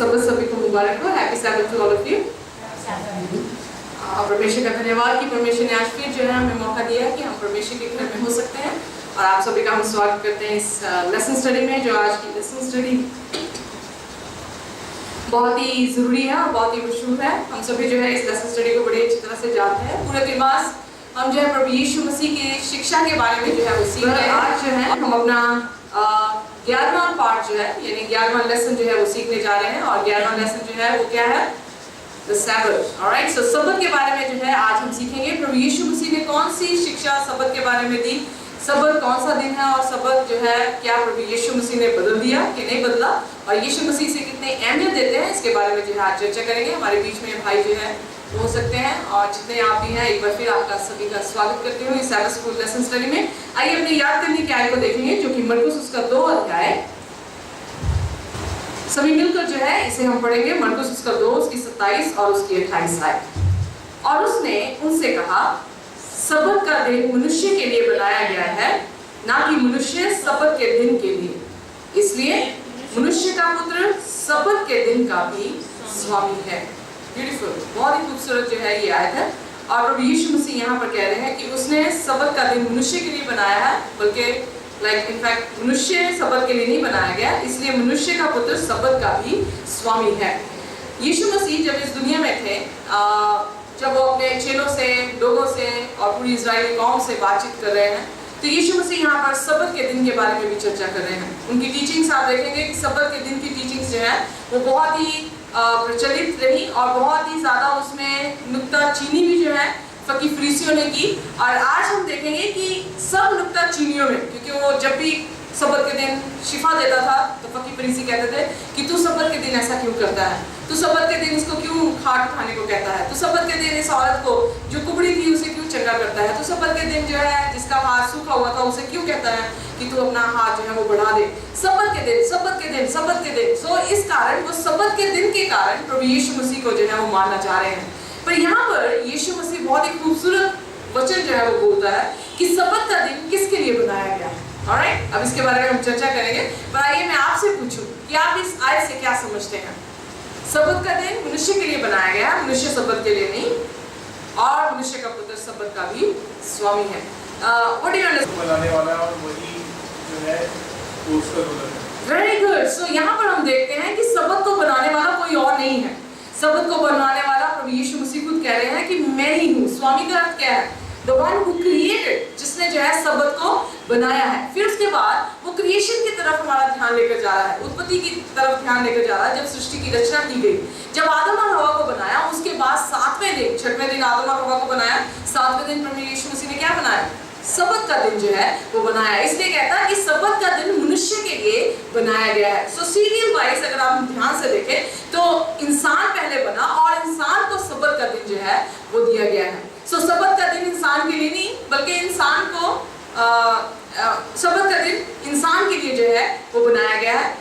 सबत सभी को मुबारक हो। Happy Sabbath to all of you. परमेश्वर का धन्यवाद कि परमेश्वर ने आज फिर जो है हमें मौका दिया कि हम परमेश्वर के घर में हो सकते हैं और आप सभी का हम स्वागत करते हैं इस लेसन स्टडी में। जो आज की लेसन स्टडी बहुत ही ज़रूरी है और बहुत ही मशहूर है। हम सभी जो है इस लेसन स्टडी को बड़ी अच्छी तरह से जानते हैं। पूरे दिन मास हम जो है प्रभु यीशु मसीह की शिक्षा के बारे में जो है वो सीख रहे हैं। आज जो है हम अपना 11वां पार्ट जो है यानी 11वां लेसन जो है वो सीखने जा रहे हैं और 11वां लेसन जो है वो क्या है? The Sabbath. Alright, so सबत के बारे में जो है आज हम सीखेंगे। प्रभु यीशु मसीह ने कौन सी शिक्षा सबत के बारे में दी, सबत कौन सा दिन है और सबत जो है क्या प्रभु यीशु मसीह ने बदल दिया कि नहीं बदला और यीशु मसीह से कितने अहमियत देते हैं, इसके बारे में जो है आज चर्चा करेंगे। हमारे बीच में भाई जो है हो सकते हैं और जितने आप भी हैं एक बार फिर आपका सभी का स्वागत करती हूँ इस सैबथ स्कूल लेसन स्टडी में। आइए अपने याद करने के आयत को देखेंगे जो कि मरकुस उसका 2 अध्याय। सभी मिलकर जो है इसे हम पढ़ेंगे। मरकुस उसका 2 उसकी 27 और उसकी 28 आयत। और उसने उनसे कहा, सबत का दिन मनुष्य के लिए बनाया गया है, ना कि मनुष्य सबत के दिन के लिए। इसलिए मनुष्य का पुत्र सबत के दिन का भी स्वामी है। ब्यूटीफुल, बहुत ही खूबसूरत जो है ये आयत है। और प्रभु यीशु मसीह यहाँ पर कह रहे हैं कि उसने सबत का दिन मनुष्य के लिए बनाया है, बल्कि इनफैक्ट मनुष्य सबत के लिए नहीं बनाया गया, इसलिए मनुष्य का पुत्र सबत का भी स्वामी है। यीशु मसीह जब इस दुनिया में थे, जब वो अपने चेलों से, लोगों से और पूरी इजरायली कौम से बातचीत कर रहे हैं, तो यीशु मसीह यहाँ पर सबत के दिन के बारे में भी चर्चा कर रहे हैं। उनकी टीचिंग्स आप देखेंगे कि सबत के दिन की टीचिंग्स जो है वो बहुत ही प्रचलित रही और बहुत ही ज़्यादा उसमें नुक्ताचीनी भी जो है फकी फरीसियों ने की। और आज हम देखेंगे कि सब नुक्ताचीनियों में, क्योंकि वो जब भी सबत के दिन शिफा देता था तो फकी फरीसी कहते थे कि तू सबत के दिन ऐसा क्यों करता है, तू सबत के दिन इसको क्यों खाट उठाने को कहता है, तू सबत के दिन इस औरत को जो कुबड़ी थी उसे क्यों चंगा करता है, तू सबत के दिन जो है जिसका हाथ सूखा हुआ था उसे क्यों कहता है कि तू अपना हाथ जो है वो बढ़ा दे। सबत के दिन, सबत के दिन, सबत के दिन। सो इस कारण वो सबत के दिन के कारण प्रभु यीशु मसीह को जो है वो मानना चाह रहे हैं। पर यहाँ पर यीशु मसीह बहुत ही खूबसूरत वचन जो है वो बोलता है कि सबत का दिन किसके लिए बनाया गया है। ऑलराइट, अब इसके बारे में हम चर्चा करेंगे। पर आइए मैं आपसे पूछूं कि आप इस आयत से क्या समझते हैं? सबत का दिन मनुष्य के लिए बनाया गया, मनुष्य सबत के लिए नहीं, और मनुष्य का पुत्र सबत का भी स्वामी है। What do you understand? बनाने वाला और वही जो है वो उसका दुल्हन है। Very good. सो यहाँ पर हम देखते हैं कि सबत को बनाने वाला कोई और नहीं है। सबत को बनाने वाला प्रभु यीशु मसीह खुद कह रहे हैं कि मैं ही हूँ। स्वामी का अर्थ क्या है? The one who created, जिसने जो है सबत को बनाया है। फिर उसके बाद वो क्रिएशन की तरफ हमारा ध्यान लेकर जा रहा है, उत्पत्ति की तरफ ध्यान लेकर जा रहा है। जब सृष्टि की रचना की गई, जब आदम और हवा को बनाया, उसके बाद 7वें दिन, 6वें दिन आदम और हवा को बनाया, 7वें दिन प्रभु यीशु मसीह ने क्या बनाया? सबत का दिन जो है वो बनाया। इसलिए कहता है कि सबत का दिन मनुष्य के लिए बनाया गया है। सो सीरियल वाइज अगर आप ध्यान से देखें तो इंसान पहले बना और इंसान को सबत का दिन जो है वो दिया गया है। सो सबत का दिन इंसान के लिए नहीं, बल्कि इंसान को सबत का दिन इंसान के लिए जो है वो बनाया गया है,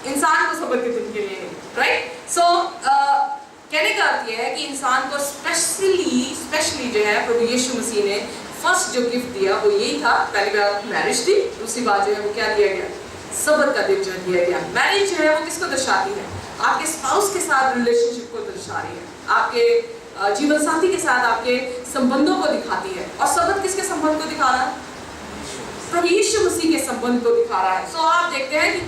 इंसान को सबत के दिन के लिए नहीं। राइट? सो कहने का अर्थ यह है कि इंसान को स्पेशली जो है प्रभु यीशु मसीह ने फर्स्ट जो गिफ्ट दिया वो यही था। पहली बार मैरिज थी, दूसरी बात जो है वो क्या दिया गया? सबत का दिन जो दिया गया। मैरिज जो है वो किसको दर्शाती है? आपके स्पाउस के साथ रिलेशनशिप को दर्शा रही है, आपके जीवन साथी के साथ आपके संबंधों को दिखाती है। और सबत किसके संबंध को दिखा रहा है? प्रभु यीशु मसीह के संबंध को दिखा रहा है। सो आप देखते हैं कि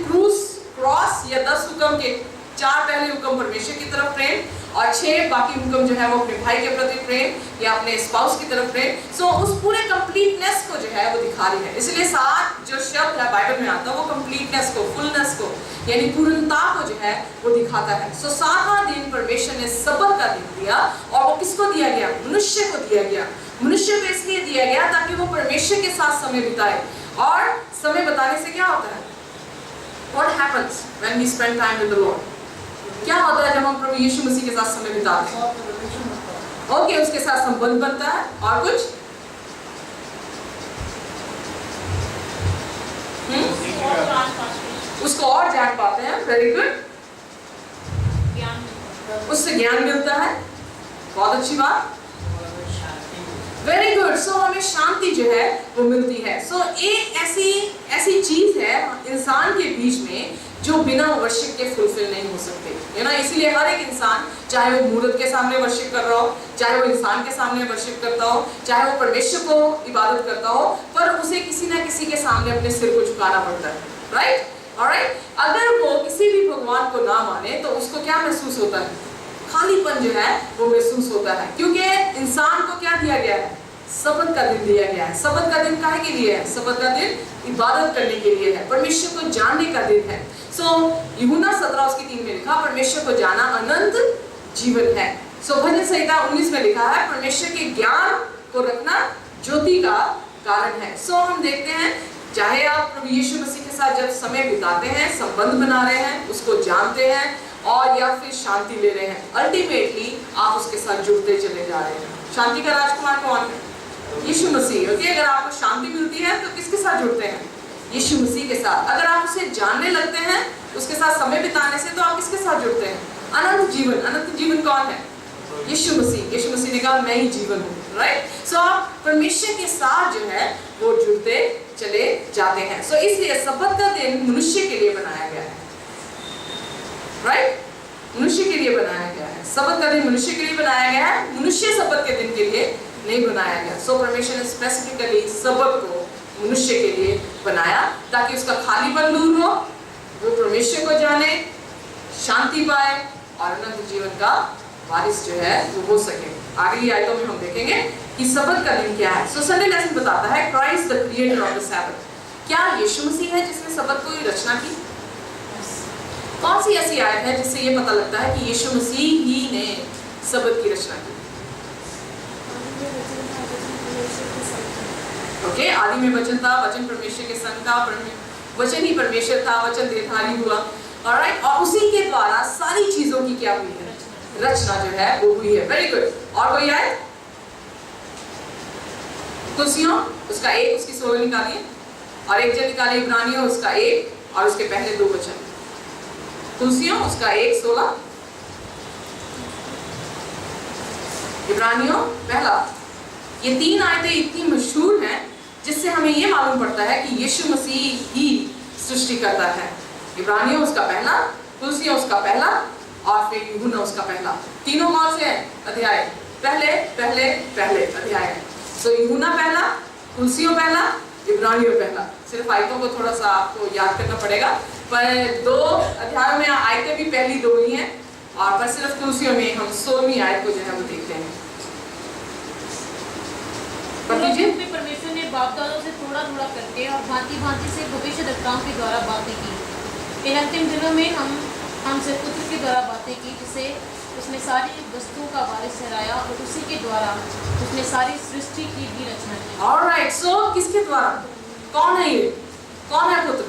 क्रॉस या 10 हुक्म के 4 पहले हुक्म परमेश्वर की तरफ प्रेम और 6 बाकी हुक्म जो है वो अपने भाई के प्रति प्रेम या अपने स्पाउस की तरफ प्रेम। सो उस पूरे कंप्लीटनेस को जो है वो दिखा रही है। इसलिए 7 जो शब्द है बाइबल में आता है वो कंप्लीटनेस को, फुलनेस को यानी पूर्णता को जो है वो दिखाता है। सो 7वां दिन परमेश्वर ने सबत का दिन दिया और वो किसको दिया गया? मनुष्य को दिया गया। मनुष्य को इसलिए दिया गया ताकि वो परमेश्वर के साथ समय बिताए। और समय बिताने से क्या होता है? What happens when we spend time with the Lord? क्या होता है जब हम प्रभु यीशु मसीह के साथ समय बिताते हैं? ओके, उसके साथ संबंध बनता है। और कुछ? उसको और जान पाते हैं। वेरी गुड, उससे ज्ञान मिलता है। बहुत अच्छी बात, वेरी गुड। सो हमें शांति जो है वो मिलती है। सो एक ऐसी चीज है इंसान के बीच में जो बिना वर्शिप के फुलफिल नहीं हो सकते, है ना। इसीलिए हर एक इंसान, चाहे वो मूर्त के सामने वर्शिप कर रहा हो, चाहे वो इंसान के सामने वर्शिप करता हो, चाहे वो परमेश्वर को इबादत करता हो, पर उसे किसी ना किसी के सामने अपने सिर को झुकाना पड़ता है, राइट। ऑलराइट, अगर वो किसी भी भगवान को ना माने तो उसको क्या महसूस होता है? खालीपन जो है वो महसूस होता है, क्योंकि इंसान को क्या दिया गया है? सबत का दिन दिया गया है। सबत का दिन काहे के लिए है? सबत का दिन इबादत करने के लिए है, परमेश्वर को जानने का दिन है। यूहन्ना 17:3 में लिखा, परमेश्वर को जाना अनंत जीवन है। भजन संहिता 19 में लिखा है, परमेश्वर के ज्ञान को रखना ज्योति का कारण है। हम देखते हैं, चाहे आप प्रभु यीशु मसीह के साथ जब समय बिताते हैं, संबंध बना रहे हैं, उसको जानते हैं और या फिर शांति ले रहे हैं, अल्टीमेटली आप उसके साथ जुड़ते चले जा रहे हैं। शांति का राजकुमार कौन है? यीशु मसीह। ओके, अगर आपको शांति मिलती है तो किसके साथ जुड़ते हैं? यीशु मसीह के साथ। अगर आप उसे जानने लगते हैं, उसके साथ समय बिताने से, तो आप किसके साथ जुड़ते हैं? अनंत जीवन। अनंत जीवन कौन है? यीशु मसीह। यीशु मसीह ने कहा, मैं ही जीवन हूँ, राइट। आप परमेश्वर के साथ जो है वो जुड़ते चले जाते हैं। इसलिए सबत का दिन मनुष्य के लिए बनाया गया है, राइट। मनुष्य के लिए बनाया गया है। सबत का दिन मनुष्य के लिए बनाया गया है, मनुष्य सबत के दिन के लिए नहीं बनाया गया। परमेश्वर ने स्पेसिफिकली सबत को मनुष्य के लिए बनाया ताकि उसका खालीपन दूर हो, वो परमेश्वर को जाने, शांति पाए और अनंत जीवन का वारिस जो है वो हो सके। अगली आयतों में हम देखेंगे कि सबत का दिन क्या है। संडे लेसन बताता है, Christ the creator of the Sabbath. क्या यीशु मसीह है जिसने सबत को रचना की? कौन सी ऐसी आयत है जिससे ये पता लगता है कि यीशु मसीह ही ने सबत की रचना की? ओके, आदि में वचन था, वचन परमेश्वर के संग था, वचन ही परमेश्वर था, वचन देहधारी हुआ, ऑलराइट, और उसी के द्वारा सारी चीजों की क्या हुई है? रचना जो है वो हुई है। Very good. और कोई आयत? कुर्सियों उसका 1 उसकी 16 निकालिए, और एक जन निकाले इब्रानियों उसका 1 और उसके पहले 2 वचन। कुर्सियों उसका 1:16, इब्रानियों पहला। ये 3 आयतें इतनी मशहूर हैं जिससे हमें ये मालूम पड़ता है कि यीशु मसीह ही सृष्टि करता है। इब्रानियों उसका पहला, कुर्सियों उसका पहला और फिर यूहन्ना उसका पहला। तीनों कौन से हैं अध्याय? पहले अध्याय। यूहन्ना पहला, कुर्सियों पहला, इब्रानियों पहला। सिर्फ आयतों को थोड़ा सा आपको याद करना पड़ेगा, पर 2 अध्यायों में आयतें भी पहली 2 ही हैं, और बस सिर्फ कुर्सियों में हम 16वीं आयत को जो है वो देखते हैं। परमेश्वर ने बाप-दादों से थोड़ा करके और भांति से भविष्यद्वक्ताओं के द्वारा बातें की। इन अंतिम दिनों में हमसे पुत्र के द्वारा बातें की, जिसे उसने सारी वस्तुओं का वारिस ठहराया और उसी के द्वारा उसने सारी सृष्टि की भी रचना की। ऑलराइट, किसके द्वारा? कौन है ये? कौन है पुत्र?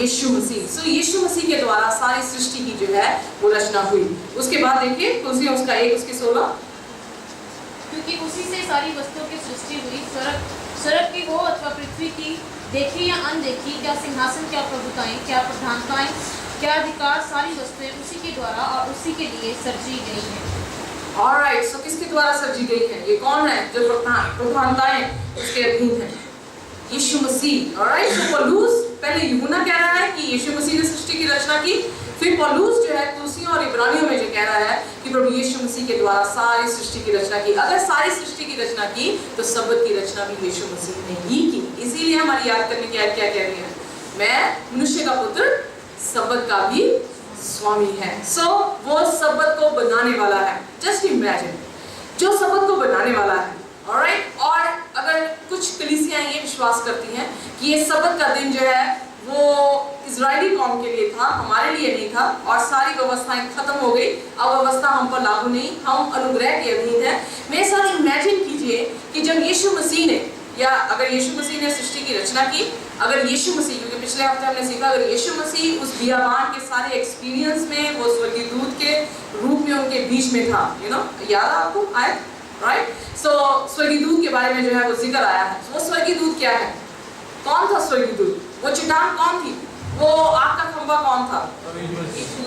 यीशु मसीह। यीशु मसीह के द्वारा सारी सृष्टि की जो है वो रचना हुई। उसके बाद देखिए कुर्सी उसका 1 उसकी 16, क्योंकि उसी से सारी वस्तुओं की सृष्टि हुई, स्वर्ग की हो अथवा पृथ्वी की, देखी या अनदेखी, क्या सिंहासन, क्या प्रभुताएं, क्या प्रधानताएं, क्या अधिकार, सारी वस्तुएं उसी के द्वारा और उसी के लिए सर्जी गई हैं। ऑलराइट, किसके द्वारा सर्जी गई है? ये कौन है जो प्रधानताएं उसके अधीन है? यीशु मसीह। ऑलराइट, पौलुस पहले यूहन्ना कह रहा है कि यीशु मसीह ने सृष्टि की रचना की, फिर पौलुस जो है कुर्सियों और इब्रानियों में जो कह रहा है कि प्रभु यीशु मसीह के द्वारा सारी सृष्टि की रचना की। अगर सारी सृष्टि की रचना की तो सबत की रचना भी यीशु मसीह ने ही की। इसीलिए हमारी याद करने की आयत क्या कह रही है? मैं मनुष्य का पुत्र सबत का भी स्वामी है। वो सबत को बनाने वाला है। जस्ट इमेजिन, जो सबत को बनाने वाला है, ऑलराइट। और अगर कुछ कलीसियां ये विश्वास करती हैं कि ये सबत का दिन जो है वो इजरायली कौम के लिए था, हमारे लिए नहीं था, और सारी व्यवस्थाएं खत्म हो गई, अब व्यवस्था हम पर लागू नहीं, हम अनुग्रह के अधीन हैं। मेरे साथ इमेजिन कीजिए कि जब यीशु मसीह ने, या अगर यीशु मसीह ने सृष्टि की रचना की, अगर यीशु मसीह, क्योंकि पिछले हफ्ते हमने सीखा, अगर यीशु मसीह उस बियाबान के सारे एक्सपीरियंस में वो स्वर्गीय दूत के रूप में उनके बीच में था, याद आपको आए, राइट। स्वर्गीय दूत के बारे में जो है वो जिक्र आया है। वो स्वर्गीय दूत क्या है? कौन था स्वर्गीय दूत? वो चट्टान कौन थी? वो आग का खंभा कौन था?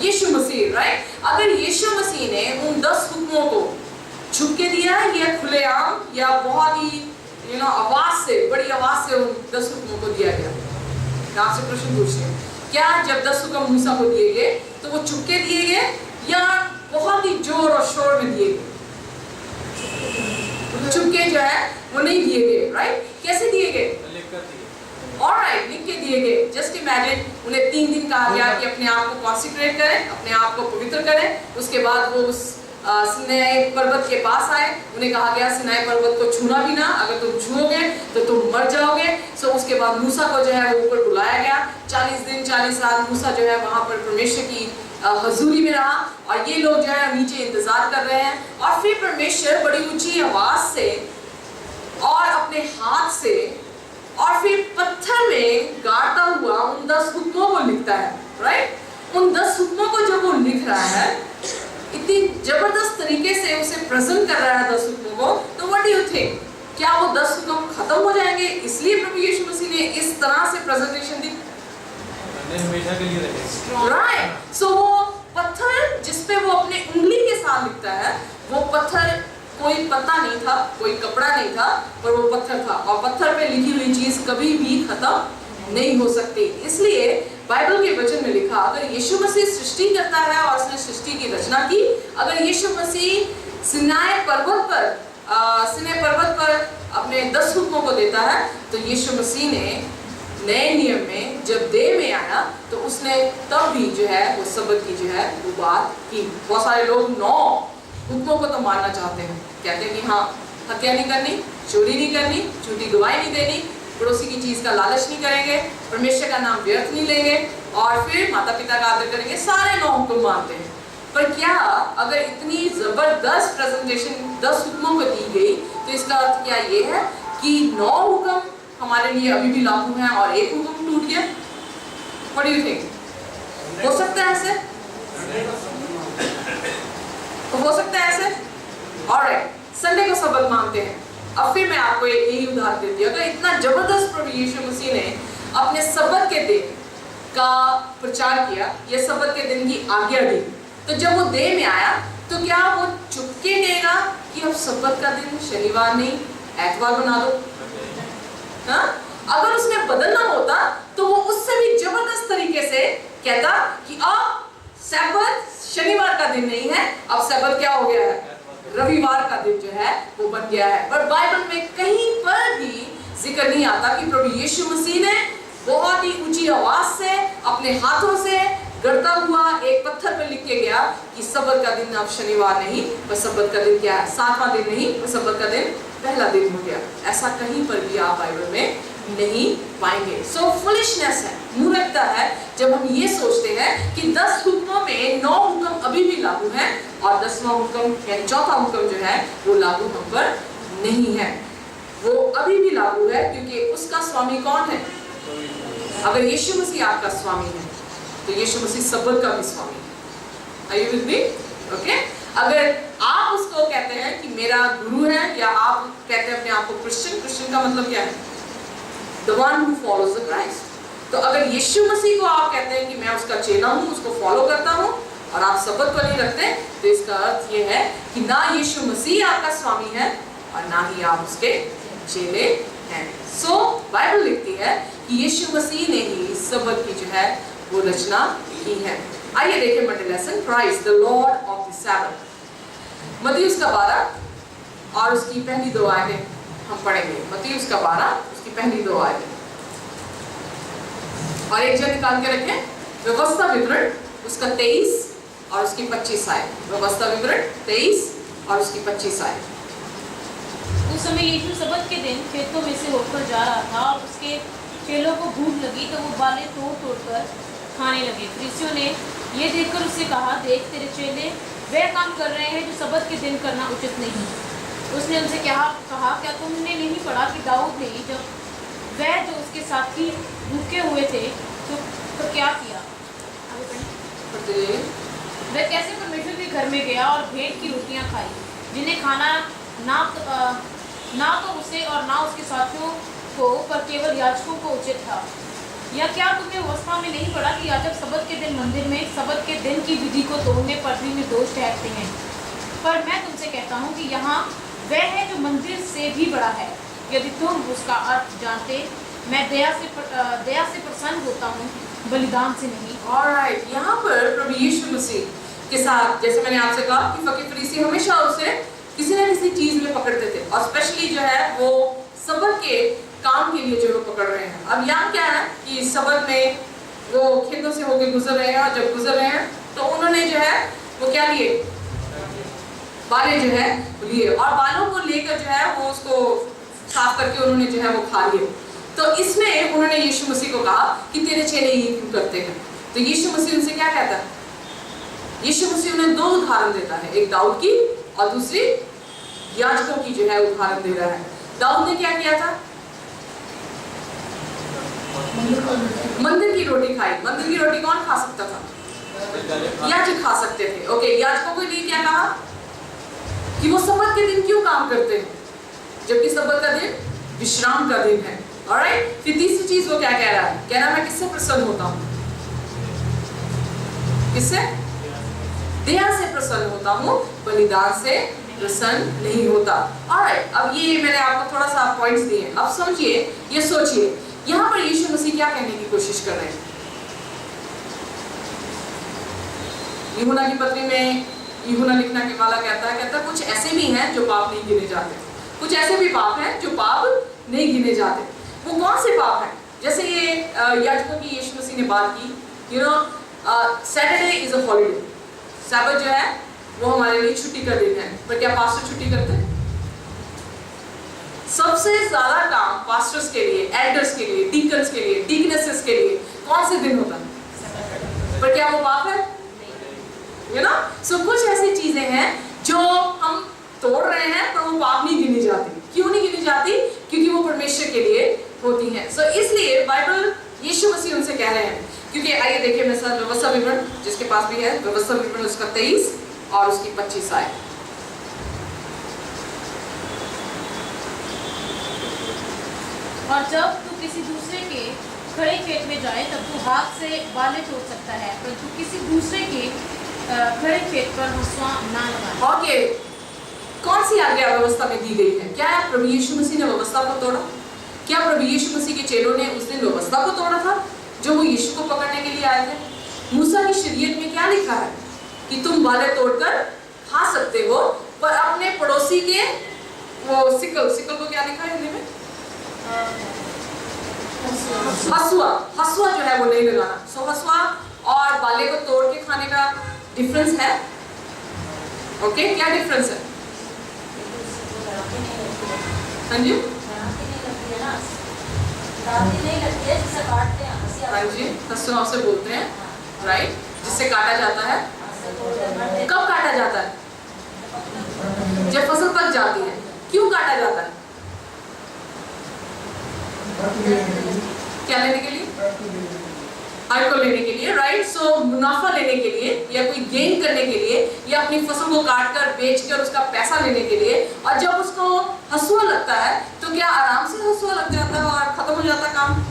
यीशु मसीह, राइट। अगर यीशु मसीह ने उन 10 हुक्मों को छुप के दिया है या खुलेआम या बहुत ही आवाज से, बड़ी आवाज से उन 10 हुक्मों को दिया गया? आपसे प्रश्न पूछिए, क्या जब 10 हुक्म मूसा को दिए गए तो वो चुपके दिए गए या बहुत ही जोर और शोर में दिए गए? चुपके जो है वो नहीं दिए गए, राइट? कैसे दिए गए? ऑलराइट, लिख के दिए गए। जस्ट इमेजिन, उन्हें 3 दिन कहा गया कि अपने आप को कॉन्सेक्रेट करें, अपने आप को पवित्र करें। उसके बाद वो उस सिनाई पर्वत के पास आए। उन्हें कहा गया सिनाई पर्वत को छूना भी ना, अगर तुम छूओगे तो तुम मर जाओगे। सो उसके बाद मूसा को जो है वो ऊपर बुलाया गया। 40 दिन 40 रात मूसा जो है वहां पर परमेश्वर की हजूरी में रहा और ये लोग जो है नीचे इंतजार कर रहे हैं। और फिर परमेश्वर बड़ी ऊंची आवाज से और अपने हाथ से और फिर पत्थर में गाड़ता हुआ उन 10 हुक्मों को लिखता है, राइट? उन 10 हुक्मों को जब वो लिख रहा है, इतनी जबरदस्त तरीके से उसे प्रेजेंट कर रहा है 10 हुक्मों को, तो व्हाट डू यू थिंक? क्या वो 10 हुक्म खत्म हो जाएंगे? इसलिए प्रभु यीशु मसीह ने इस तरह से प्रेजेंटेशन दी, हमेशा के लिए रहेगा, राइट? सो वो पत्थर जिसपे वो अपने उंगली के साथ लिखता है, वो पत्थर कोई पत्ता नहीं था, कोई कपड़ा नहीं था, पर वो पत्थर था। और पत्थर पे लिखी हुई चीज कभी भी खत्म नहीं हो सकती। इसलिए बाइबल के वचन में लिखा, अगर यीशु मसीह सृष्टि करता है और उसने सृष्टि की रचना की, अगर यीशु मसीह सिनाई पर्वत पर अपने 10 हुक्मों को देता है, तो यीशु मसीह ने नए नियम में जब देह में आया तो उसने तब भी जो है वो सबत की जो है वो बात की। बहुत सारे लोग 9 हुक्मों को तो मानना चाहते हैं, कहते हैं कि हाँ, हत्या नहीं करनी, चोरी नहीं करनी, झूठी गवाही नहीं देनी, पड़ोसी की चीज का लालच नहीं करेंगे, परमेश्वर का नाम व्यर्थ नहीं लेंगे और फिर माता पिता का आदर करेंगे। सारे 9 हुक्म मानते हैं। पर क्या अगर इतनी जबरदस्त प्रेजेंटेशन 10 हुक्मों को दी गई तो इसका अर्थ क्या ये है कि 9 हुक्म हमारे लिए अभी भी लागू हैं और 1 हुक्म टूट गया? What do you think? हो सकता है ऐसे? तो हो सकता है ऐसे? ऑलराइट, संडे को सबत मानते हैं। अब फिर मैं आपको यही उदाहरण देती हूँ। अगर इतना जबरदस्त प्रभु यीशु मसीह ने अपने सबत के दिन का प्रचार किया, ये सबत के दिन की आज्ञा दी, तो जब वो देह में आया तो क्या वो चुपके देगा कि अब सबत का दिन शनिवार नहीं एतवार बना दो? हाँ? अगर उसने बदलना होता तो वो उससे भी जबरदस्त तरीके से कहता कि अब सब्बत शनिवार का दिन नहीं है, अब सब्बत क्या हो गया है? रविवार का दिन जो है वो बन गया है। पर बाइबल में कहीं पर भी जिक्र नहीं आता कि प्रभु यीशु मसीह ने बहुत ही ऊंची आवाज से अपने हाथों से गढ़ता हुआ एक पत्थर पर लिख के गया कि सब्बत का दिन अब शनिवार नहीं, पर सब्बत का दिन क्या है? 7वां दिन नहीं, पर सब्बत का दिन पहला दिन हो गया। ऐसा कहीं पर भी आप बाइबल में नहीं पाएंगे। सो फुलिशनेस है, मूर्खता है जब हम ये सोचते हैं कि 10 हुक्मों में 9 हुक्म अभी भी लागू हैं और 10वां हुक्म या चौथा हुक्म जो है वो लागू हम पर नहीं है। वो अभी भी लागू है क्योंकि उसका स्वामी कौन है? अगर यीशु मसीह आपका स्वामी है तो यीशु मसीह सब्बत का भी स्वामी है। Are you with me? Okay? अगर आप उसको कहते हैं कि मेरा गुरु है या आप कहते हैं अपने आप को क्रिश्चियन का मतलब क्या है? The one who follows the Christ. तो अगर यीशु मसीह को आप कहते हैं कि मैं उसका चेला हूँ, उसको फॉलो करता हूँ और आप सब्बत को नहीं रखते, तो इसका अर्थ ये है कि ना यीशु मसीह आपका स्वामी है और ना ही आप उसके चेले हैं। सो बाइबल लिखती है कि यीशु मसीह ने ही सब्बत की जो है वो रचना की है। आइए देखें Monday lesson, Christ the Lord of the सब्बत। मत्ती उसका 12 और उसकी पहली 2 आयतें हम पढ़ेंगे। मत्ती उसका 12 उसकी पहली 2 आयतें और एक जन निकाल के रखें। व्यवस्था विवरण उसका 23 और उसकी 25 आयत। व्यवस्था विवरण 23 और उसकी 25 आयत। उस समय यीशु सबत के दिन खेतों में से होकर जा रहा था और उसके चेलों को भूख लगी तो वो बालें तोड़ कर खाने लगे। फरीसियों ने ये देखकर उससे कहा, देख तेरे चेले वह काम कर रहे हैं जो सबत के दिन करना उचित नहीं। उसने उनसे कहा क्या तुमने नहीं पढ़ा कि दाऊद ने जब वह जो उसके साथी भूखे हुए थे तो क्या किया? वह कैसे परमेश्वर के घर में गया और भेंट की रोटियां खाई, जिन्हें खाना ना तो उसे और ना उसके साथियों को, पर केवल याजकों को उचित था। या क्या तुमने व्यवस्था में नहीं पढ़ा कि याजक सबत के दिन मंदिर में सबत के दिन की विधि को तोड़ने पर भी निर्दोष ठहरते हैं? पर मैं तुमसे कहता हूँ कि यहाँ वह है जो मंदिर से भी बड़ा है। यदि तुम उसका अर्थ जानते मैं दया से प्रसन्न होता हूँ, बलिदान से नहीं। ऑलराइट, यहाँ पर प्रभु यीशु मसीह के साथ, जैसे मैंने आपसे कहा कि फकीर फरीसी हमेशा उसे किसी न किसी चीज में पकड़ते थे, और स्पेशली जो है वो सबत के काम के लिए जो वो पकड़ रहे हैं। अब यहाँ क्या है कि सबत में वो खेतों से होके गुजर रहे हैं, और जब गुजर रहे हैं तो उन्होंने जो है वो क्या लिए, बालें जो है लिए, और बालों को लेकर जो है वो उसको साफ करके उन्होंने जो है वो खा लिए। तो इसमें उन्होंने यीशु मसीह को कहा कि तेरे चेले ये क्यों करते हैं। तो यीशु मसीह उनसे क्या कहता है? यीशु मसीह उन्हें दो उदाहरण देता है, एक दाऊद की और दूसरी याजकों की जो है उदाहरण दे रहा है। दाऊद ने क्या किया था? मंदिर की रोटी खाई। मंदिर की रोटी कौन खा सकता था? याजक खा सकते थे। ओके, याजकों के लिए क्या कहा कि वो सबत के दिन क्यों काम करते हैं जबकि सबत का दिन विश्राम का दिन है। ऑलराइट, फिर तीसरी चीज वो क्या कह रहा है? कह रहा है मैं किससे प्रसन्न होता हूँ? किससे? दया से प्रसन्न होता हूँ, बलिदान से प्रसन्न नहीं होता। ऑलराइट, अब ये मैंने आपको थोड़ा सा पॉइंट्स दिए, अब समझिए, ये सोचिए, यहाँ पर यीशु मसीह क्या कहने की कोशिश कर रहे हैं? यूहन्ना की पत्री में यूहन्ना लिखने के वाला कहता है कुछ ऐसे भी हैं जो पाप नहीं गिने जाते, कुछ ऐसे भी पाप हैं जो पाप नहीं गिने जाते। वो कौन से पाप हैं? जैसे ये याजकों की यीशु मसीह ने बात की, you know Saturday is a holiday, सब्त जो है वो हमारे लिए छुट्टी का दिन है, पर क्या पास्टर छुट्टी करते हैं? सबसे ज्यादा काम पास्टर्स के लिए, एल्डर्स के लिए, डीकन्स के लिए, डीकनेसेस के लिए कौन से दिन होता है? पर क्या वो पाप है? यू नो, सो कुछ ऐसी चीजें हैं जो हम तोड़ रहे हैं पर वो पाप नहीं गिनी जाती। क्यों नहीं गिनी जाती? क्योंकि वो परमेश्वर के लिए होती हैं। सो इसलिए बाइबल यीशु मसीह उनसे कह रहे हैं, क्योंकि आइए देखिए मेरे साथ व्यवस्था विवरण, जिसके पास भी है व्यवस्था विवरण, उसका 23 और उसकी 25 आए। और जब तू किसी दूसरे के खड़े खेत में जाए तब तू हाथ से बालें तोड़ सकता है, परंतु किसी दूसरे के खड़े खेत पर हंसुआ ना लगा। ओके, कौन सी आज्ञा व्यवस्था में दी गई है? क्या प्रभु यीशु मसीह ने व्यवस्था को तोड़ा? क्या प्रभु यीशु मसीह के चेलों ने उस दिन व्यवस्था को तोड़ा था जो वो यीशु को पकड़ने के लिए आए थे? मूसा की शरीयत में क्या लिखा है कि तुम बालें तोड़कर खा सकते हो, पर अपने पड़ोसी के वो सिकल को क्या लिखा है हिंदी में? हसुआ जो है वो नहीं लगाना। सो हसुआ और बाले को तोड़ के खाने का डिफरेंस है। ओके, क्या डिफरेंस है? हाँ जी, हाँ जी, हसुआ से बोलते हैं, राइट, जिससे काटा जाता है। कब काटा जाता है? जब फसल पक जाती है। क्यों काटा जाता है? क्या लेने के लिए? हल को लेने के लिए, राइट। सो मुनाफा लेने के लिए या कोई गेन करने के लिए या अपनी फसल को काट कर बेच कर उसका पैसा लेने के लिए। और जब उसको हसुआ लगता है तो क्या आराम से हसुआ लग जाता है और खत्म हो जाता काम?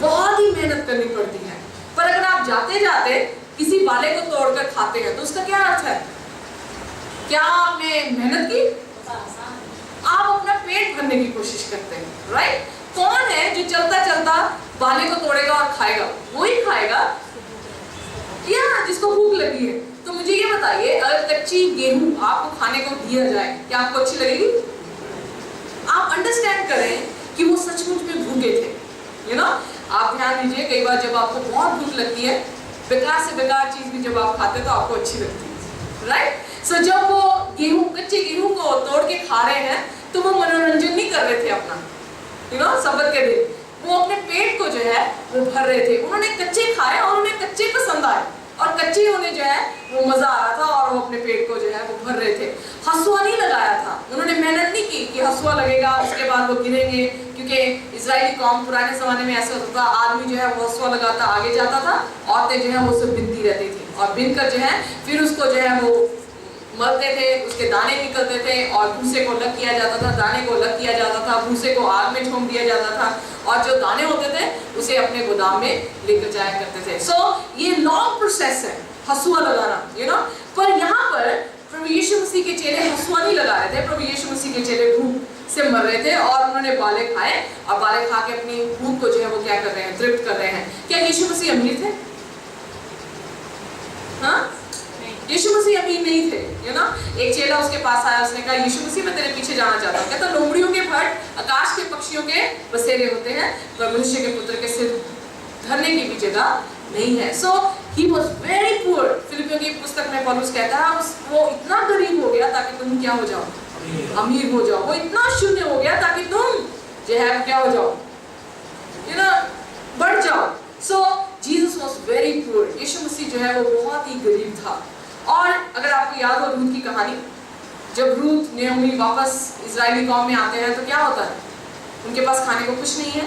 बहुत ही मेहनत करनी पड़ती है। पर अगर आप जाते जाते किसी बाले को तोड़कर खाते हैं तो उसका क्या अर्थ है? क्या आपने मेहनत की? आप अपना पेट भरने की कोशिश करते हैं, राइट। कौन है जो चलता चलता बाले को तोड़ेगा और खाएगा? वो ही खाएगा या जिसको भूख लगी है। तो मुझे ये बताइए, अगर कच्ची गेहूं आपको खाने को दिया जाए, क्या आपको अच्छी लगेगी? आप अंडरस्टैंड करें कि वो सचमुच में भूखे थे, यू नो। आप ध्यान दीजिए, कई बार जब आपको बहुत भूख लगती है, बेकार से बेकार चीज भी जब आप खाते हैं तो आपको अच्छी लगती है, राइट। सो जब वो गेहूं, कच्चे गेहूं को तोड़ के खा रहे हैं तो वो मनोरंजन नहीं कर रहे थे अपना, यू नो, सबत के दिन वो अपने पेट को जो है वो भर रहे थे। उन्होंने कच्चे खाए और उन्हें कच्चे पसंद आए और कच्चे उन्हें जो है वो मजा आ रहा था और वो अपने पेट को जो है वो भर रहे थे। हसुआ नहीं लगाया था, उन्होंने मेहनत नहीं की कि हसुआ लगेगा उसके बाद वो गिरेंगे, क्योंकि इजरायली कौम पुराने जमाने में ऐसा होता था, आदमी जो है वो हसुआ लगाता आगे जाता था, औरतें जो है वो सब बिनती रहती थी और बिनकर जो है फिर उसको जो है वो मलते थे, उसके दाने निकलते थे और भूसे को अलग किया जाता था, दाने को अलग किया जाता था, भूसे को आग में झोंक दिया जाता था और जो दाने होते थे उसे अपने गोदाम में लेकर जाया करते थे। सो ये लॉन्ग प्रोसेस है हसुआ लगाना, यू नो। पर यहाँ पर प्रभु यीशु मसीह के चेले हसुआ नहीं लगा रहे थे, प्रभु यीशु मसीह के चेले से मर रहे थे और उन्होंने बाले खाए और बाले खा के अपनी भूख को जो है वो क्या कर रहे हैं, तृप्त कर रहे हैं। क्या यीशु मसीह अमीर थे? हाँ, यीशु मसीह अमीर नहीं थे, यू नो। एक चेला उसके पास आया, उसने कहा यीशु मसीह मैं तेरे पीछे जाना चाहता हूँ। कहता लोमड़ियों के फट आकाश के पक्षियों के बसेरे होते हैं, पर मनुष्य के पुत्र के सिर धरने की भी जगह नहीं है। सो ही वॉज वेरी पुअर। फिलिपियों की पुस्तक में पौलुस कहता है वो इतना गरीब हो गया ताकि तुम क्या हो जाओ, अमीर हो जाओ। वो इतना शून्य हो गया ताकि तुम जो है क्या हो जाओ, यू नो, बढ़ जाओ। So Jesus was very poor. यीशु मसीह जो है वो बहुत ही गरीब था। और अगर आपको याद हो रूथ की कहानी, जब रूथ नयोमी वापस इजरायली कौम में आते हैं तो क्या होता है, उनके पास खाने को कुछ नहीं है,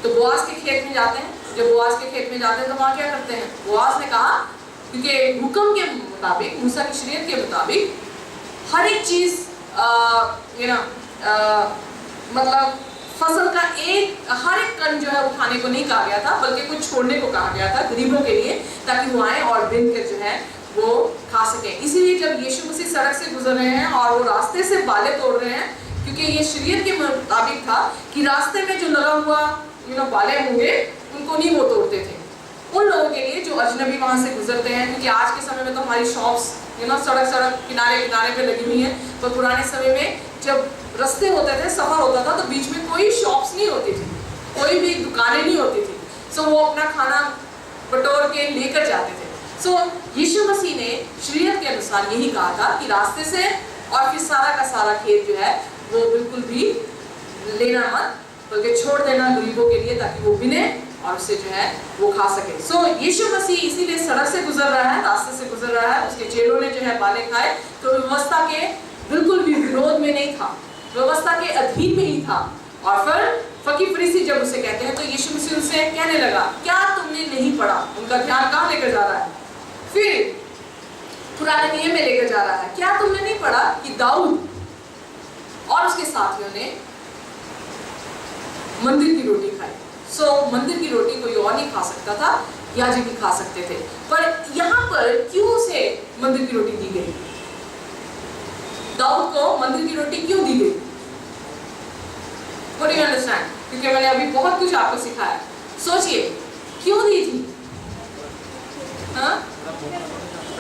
तो बोआज के खेत में जाते हैं। जब बोआज के खेत में जाते हैं तो वहाँ क्या करते हैं, बोआज ने कहा, क्योंकि हुक्म के मुताबिक, मूसा की शरीयत के मुताबिक हर एक चीज मतलब फसल का हर एक कण जो है उठाने को नहीं कहा गया था, बल्कि कुछ छोड़ने को कहा गया था गरीबों के लिए, ताकि वो आए और बिन कर जो है वो खा सके। इसीलिए जब यीशु मसीह सड़क से गुजर रहे हैं और वो रास्ते से बाले तोड़ रहे हैं, क्योंकि ये शरीयत के मुताबिक था कि रास्ते में जो लगा हुआ बाले होंगे उनको नहीं वो तोड़ते थे। उन लोगों के लिए जो अजनबी वहां से गुजरते हैं, क्योंकि आज के समय में तो हमारी शॉप्स सड़क किनारे पे लगी हुई है, तो पुराने समय में जब रास्ते होते थे, सफर होता था, तो बीच में कोई शॉप्स नहीं होती थी, कोई भी दुकानें नहीं होती थी। सो वो अपना खाना बटोर के लेकर जाते थे। सो यीशु मसीह ने शरीयत के अनुसार यही कहा था कि रास्ते से और फिर सारा का सारा खेत जो है वो बिल्कुल भी लेना मत, बल्कि छोड़ देना गरीबों के लिए, ताकि वो बिने और उससे जो है वो खा सके। सो यीशु मसीह इसीलिए सड़क से गुजर रहा है, रास्ते से गुजर रहा है। उसके चेलों ने जो है बाले खाए, तो व्यवस्था के बिल्कुल भी विरोध में नहीं था, व्यवस्था के अधीन में ही था। और फिर फकीर फरीसी जब उसे कहते हैं तो यीशु मसीह उनसे कहने लगा, क्या तुमने नहीं पढ़ा? उनका ध्यान कहाँ लेकर जा रहा है, फिर पुराने नियम में लेकर जा रहा है। क्या तुमने नहीं पढ़ा कि दाऊद और उसके साथियों ने मंदिर की रोटी खाई? सो मंदिर की रोटी कोई और नहीं खा सकता था, याजक ही खा सकते थे। पर यहाँ पर क्यों उसे मंदिर की रोटी दी गई? दाऊद को मंदिर की रोटी क्यों दी गई? What do you understand? क्योंकि मैंने अभी बहुत कुछ आपको सिखाया, सोचिए क्यों दी थी?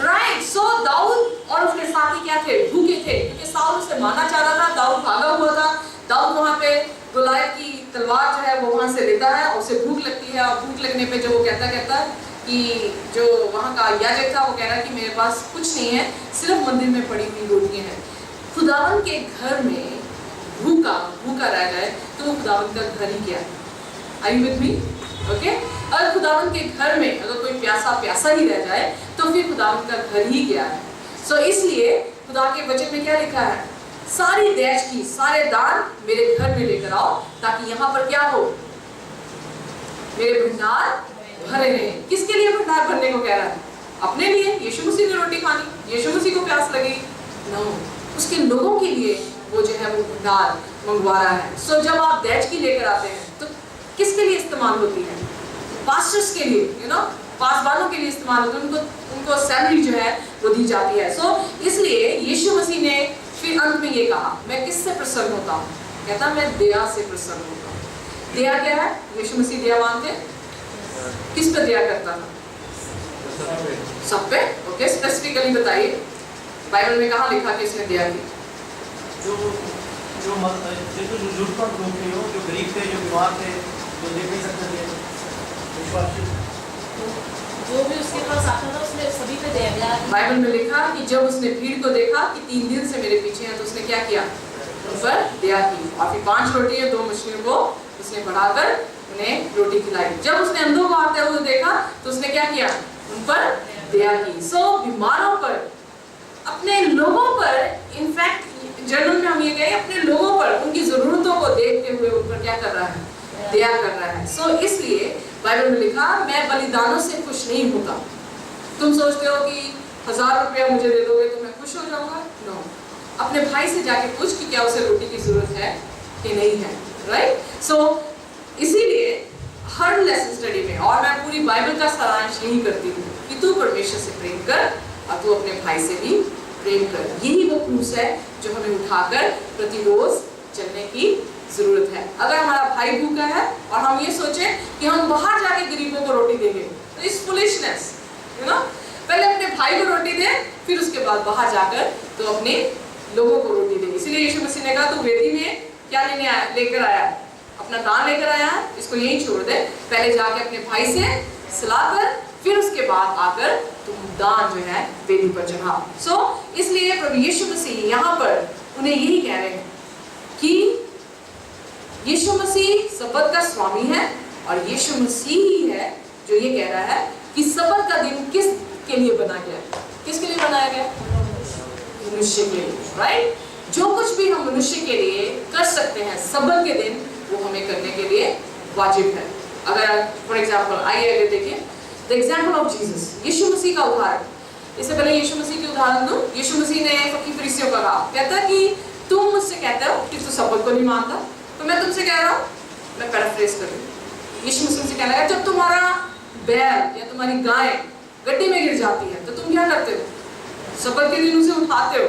राइट। सो दाऊद और उसके साथी क्या थे? भूखे थे, क्योंकि साउल उसे मारना चाह रहा था। दाऊद भागा हुआ था। दाऊद वहां पे गोलायत की तलवार जो है वो वहां से लेता है और उसे भूख लगती है, और भूख लगने पे जो वो कहता है कि जो वहां का याजक था वो कह रहा है कि मेरे पास कुछ नहीं है, सिर्फ मंदिर में पड़ी हुई रोटियां हैं। खुदावन के घर में भूखा रह जाए तो वो खुदावन का घर ही क्या है? Are you with me? Okay? अगर खुदावन के घर में अगर कोई प्यासा ही रह जाए तो फिर खुदावन का घर ही क्या है? सो इसलिए खुदा के वचन में क्या लिखा है? सारी देश की सारे दान मेरे घर में लेकर आओ, ताकि यहाँ पर क्या हो, मेरे भंडार भरे रहे। किसके लिए भंडार भरने को कह रहा है? अपने लिए? यीशु मसीह ने रोटी खानी, यीशु मसीह को प्यास लगी? नो, उसके लोगों के लिए वो जो है वो भंडार मंगवा रहा है। सो जब आप दैज की लेकर आते हैं तो किसके लिए इस्तेमाल होती है? पास्टर्स के लिए, पासवानों के लिए इस्तेमाल होती है, उनको सैलरी जो है वो दी जाती है। सो इसलिए यीशु मसीह ने फिर अंत में ये कहा, मैं किससे प्रसन्न होता हूँ? कहता मैं दया से प्रसन्न होता हूँ। दया क्या है? यीशु मसीह दयावान थे। किस पे दया करता था? सब पे। ओके, स्पेसिफिकली बताइए, बाइबल में कहाँ लिखा कि इसने दया की? जो जरूरतमंद लोग थे, जो गरीब थे, जो बीमार थे, जो देख नहीं सकते थे, जो भी उसके पास आता था उसने सभी पे दया की। बाइबल में लिखा कि जब उसने भीड़ को देखा कि 3 दिन से मेरे पीछे हैं, तो उसने क्या किया? उन पर दया की, और फिर 5 रोटी और 2 मछलियों को उसने बढ़ाकर उन्हें रोटी खिलाई। जब उसने अंधों को आते हुए देखा तो उसने क्या किया? उन पर दया की। सो बीमारों पर, अपने लोगों पर, इनफैक्ट जर्नल में हम ये कहें अपने लोगों पर, उनकी जरूरतों को देखते हुए उन पर क्या कर रहा है? दया कर रहा है। सो इसलिए बाइबल में लिखा, मैं बलिदानों से खुश नहीं होता। तुम सोचते हो कि 1000 रुपया मुझे दे दोगे तो मैं खुश हो जाऊंगा? नो। अपने भाई से जाके पूछ कि क्या उसे रोटी की जरूरत है कि नहीं है। राइट। सो इसीलिए हर लेसन स्टडी में, और मैं पूरी बाइबल का सारांश यही करती हूँ कि तू परमेश्वर से प्रेम कर और तू अपने भाई से भी प्रेम कर। यही वो क्रूस है जो हमें उठाकर प्रतिरोज चलने की जरूरत है। अगर हमारा भाई भूखा है और हम ये सोचें कि हम बाहर जाके गरीबों को रोटी देंगे, तो इस फुलिशनेस, यू नो, पहले अपने भाई को रोटी दे, फिर उसके बाद बाहर जाकर तो अपने लोगों को रोटी दे। इसलिए यीशु मसीह ने कहा तू वेदी में क्या लेकर आया, अपना दान लेकर आया, इसको यहीं छोड़ दे, पहले जाके अपने भाई से सलाह कर, फिर उसके बाद आकर तुम दान जो है वेदी पर चढ़ाओ। सो इसलिए प्रभु यीशु मसीह यहाँ पर उन्हें यही कह रहे हैं कि यीशु मसीह सबत का स्वामी है, और यीशु मसीह ही है जो ये कह रहा है कि सबत का दिन किस के लिए बना गया, किसके लिए बनाया गया? मनुष्य के लिए, राइट? जो कुछ भी हम मनुष्य के लिए कर सकते हैं सबत के दिन, वो हमें करने के लिए वाजिब है। अगर फॉर एग्जाम्पल आइए अगर देखिए द एग्जाम्पल ऑफ जीसस, यीशु मसीह का उदाहरण। इससे पहले यीशु मसीह की उदाहरण दूं। यीशु मसीह ने फकीर फरीसियों को कहा, कहता कि तुम मुझसे कहते हो कि तू सबत को नहीं मानता, तो मैं तुमसे कह रहा हूँ, मैं पैराफ्रेज कर रही हूँ, यीशु मसीह से कहना है जब तुम्हारा बैल या तुम्हारी गाय गड्ढे में गिर जाती है तो तुम क्या करते हो? सबत के दिन उसे उठाते हो।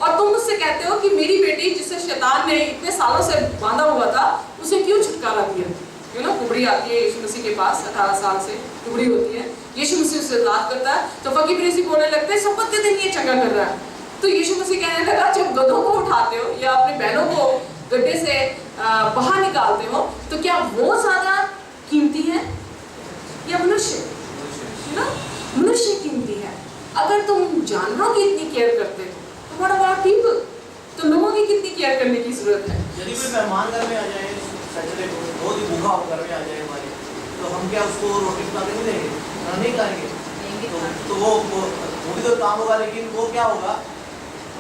और तुम मुझसे कहते हो कि मेरी बेटी जिसे शैतान ने इतने सालों से बांधा हुआ था, उसे क्यों छुटकारा दिया? यू नो, कुबड़ी आती है यीशु मसीह के पास, 18 साल से कुबड़ी होती है, यीशु मसीह उससे बात करता है, तो फकीर फरीसी बोलने लगते हैं सबत के दिन ये चंगा कर रहा है। तो यीशु मसीह कहने लगा जब गधों को उठाते हो या अपने बैलों को गड्ढे से बाहर निकालते हो, तो क्या वो ज्यादा कीमती है या मनुष्य? यू नो, मनुष्य कीमती है। अगर तुम जानवरों की इतनी केयर करते हो तो व्हाट अबाउट पीपल? तो लोगों की कितनी केयर करने की जरूरत है? यदि कोई मेहमान घर में आ जाए, सैटरडे को बहुत ही भूखा होकर घर में आ जाए हमारे, तो हम क्या उसको रोटी खिला के नहीं देंगे? नहीं करेंगे। तो वो भी तो काम होगा, लेकिन वो क्या होगा,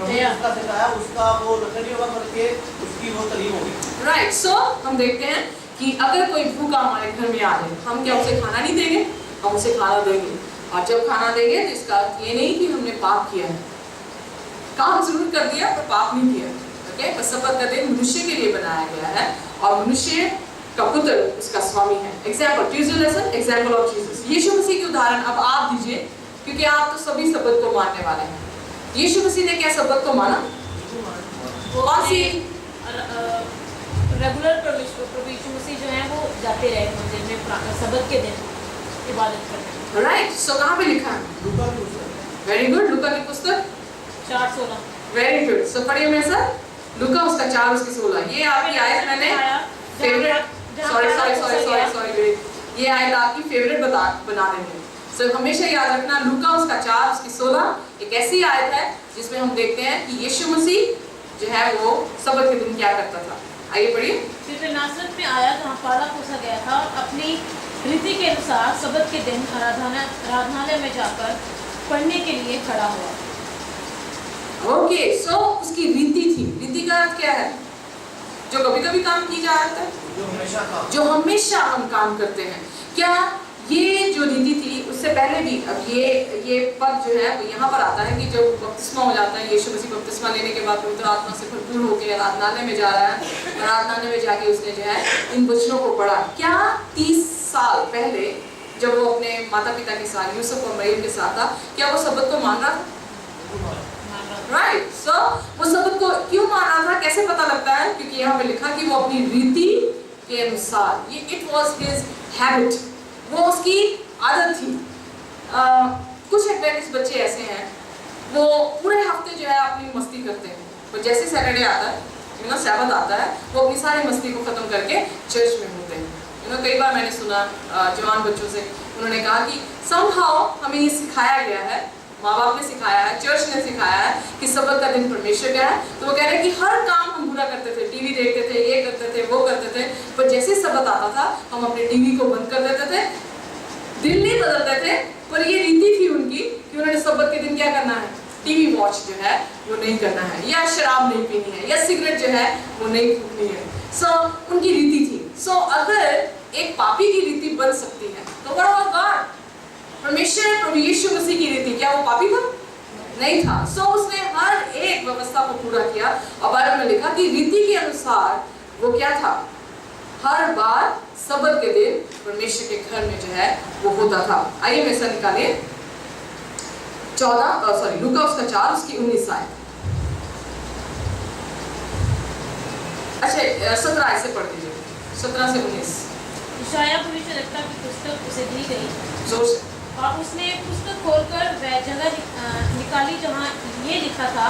उसका सिखाया, उसका वो लकड़ी होगा करके उसकी वो तालीम होगी। राइट। सो हम देखते हैं कि अगर कोई भूखा हमारे घर में आ जाए, हम क्या उसे खाना नहीं देंगे? हम उसे खाना देंगे। और जब खाना देंगे तो इसका ये नहीं कि हमने पाप किया है, काम जरूर कर दिया पर पाप नहीं किया। ओके, बस सबत का दिन मनुष्य के लिए बनाया गया है और मनुष्य का पुत्र उसका स्वामी है। Example, Tuesday lesson, example of Jesus. यीशु मसीह के उदाहरण अब आप दीजिए, क्योंकि आप तो सभी सबत को मानने वाले हैं। यीशु मसीह ने क्या सबत को माना? कौन सी? रेगुलर प्रभु यीशु मसीह जो है वो जाते रहे मंदिर में सबत के दिन इबादत करने। राइट। सो कहाँ पे लिखा है? लूका की पुस्तक। वेरी गुड, लूका की पुस्तक 4:16। Very good. सो पढ़िए मेरे साथ, लूका उसका 4 उसकी 16। ये आपकी आयत मैंने फेवरेट, सॉरी, ये आयत आपकी फेवरेट बना देंगे। सो हमेशा याद रखना, लूका उसका 4 उसकी 16 एक ऐसी आयत है जिसमें हम देखते हैं कि यीशु मसीह जो है वो सबत के दिन क्या करता था। आइए पढ़िए। फिर नासरत में आया जहाँ पाला पोसा गया था, और अपनी रीति के अनुसार सबत के दिन आराधनालय में जाकर पढ़ने के लिए खड़ा हुआ। ओके, सो उसकी रीति थी। रीति का अर्थ क्या है? जो कभी कभी काम की जाता है, जो हमेशा हम काम करते हैं। क्या ये जो रीति थी उससे पहले भी, अब ये पद जो है वो यहाँ पर आता है कि जब बपतिस्मा हो जाता है, यीशु मसीह बपतिस्मा लेने के बाद पवित्र आत्मा से भरपूर होकर आराधनालय में जा रहा है, आराधनालय में जाके उसने जो है इन वचनों को पढ़ा। क्या 30 साल पहले जब वो अपने माता पिता के साथ, यूसुफ और मरियम के साथ था, क्या वो सबत को मान रहा था? राइट। सो वो सबत को क्यों मान रहा था? कैसे पता लगता है? क्योंकि यहाँ पे लिखा कि वो अपनी रीति के अनुसार, ये इट वाज हिज हैबिट, वो उसकी आदत थी। कुछ एडवेंटिस्ट बच्चे ऐसे हैं, वो पूरे हफ्ते जो है अपनी मस्ती करते हैं, और जैसे सैटरडे आता है, यू नो, सैबत आता है, वो अपनी सारी मस्ती को खत्म करके चर्च में होते हैं। यू नो, कई बार मैंने सुना जवान बच्चों से, उन्होंने कहा कि समहाउ हमें ये सिखाया गया है, माँ बाप ने सिखाया है, चर्च ने सिखाया है कि सबत का दिन परमेश्वर का है, तो वो कह रहे हैं कि हर काम हम बुरा करते थे, टीवी देखते थे, ये करते थे, वो करते थे, पर जैसे सबत आता था हम अपने टीवी को बंद कर देते थे, दिल नहीं बदलते थे, पर ये रीति थी उनकी कि उन्होंने सबत के दिन क्या करना है? टीवी वॉच जो है वो नहीं करना है, या शराब नहीं पीनी है, या सिगरेट जो है वो नहीं फूकनी है। सो उनकी रीति थी। सो अगर एक पापी की रीति बन सकती है तो व्हाट अबाउट गॉड? परमेश्वर प्रभु यीशु मसीह की रीति, क्या वो पापी था? नहीं था। सो उसने हर एक व्यवस्था को पूरा किया, और बाइबल में लिखा कि रीति के अनुसार वो क्या था? हर बार सबत के दिन परमेश्वर के घर में जो है वो होता था। आइए मेरे साथ निकालिए लूका उसका 4 उसकी 19 आयत। अच्छा 17 ऐसे पढ़ दीजिए, 17 से 19 यशायाह भविष्यद्वक्ता की पुस्तक उसे दी गई जोर से। और उसने पुस्तक खोलकर वह जगह निकाली जहाँ ये लिखा था,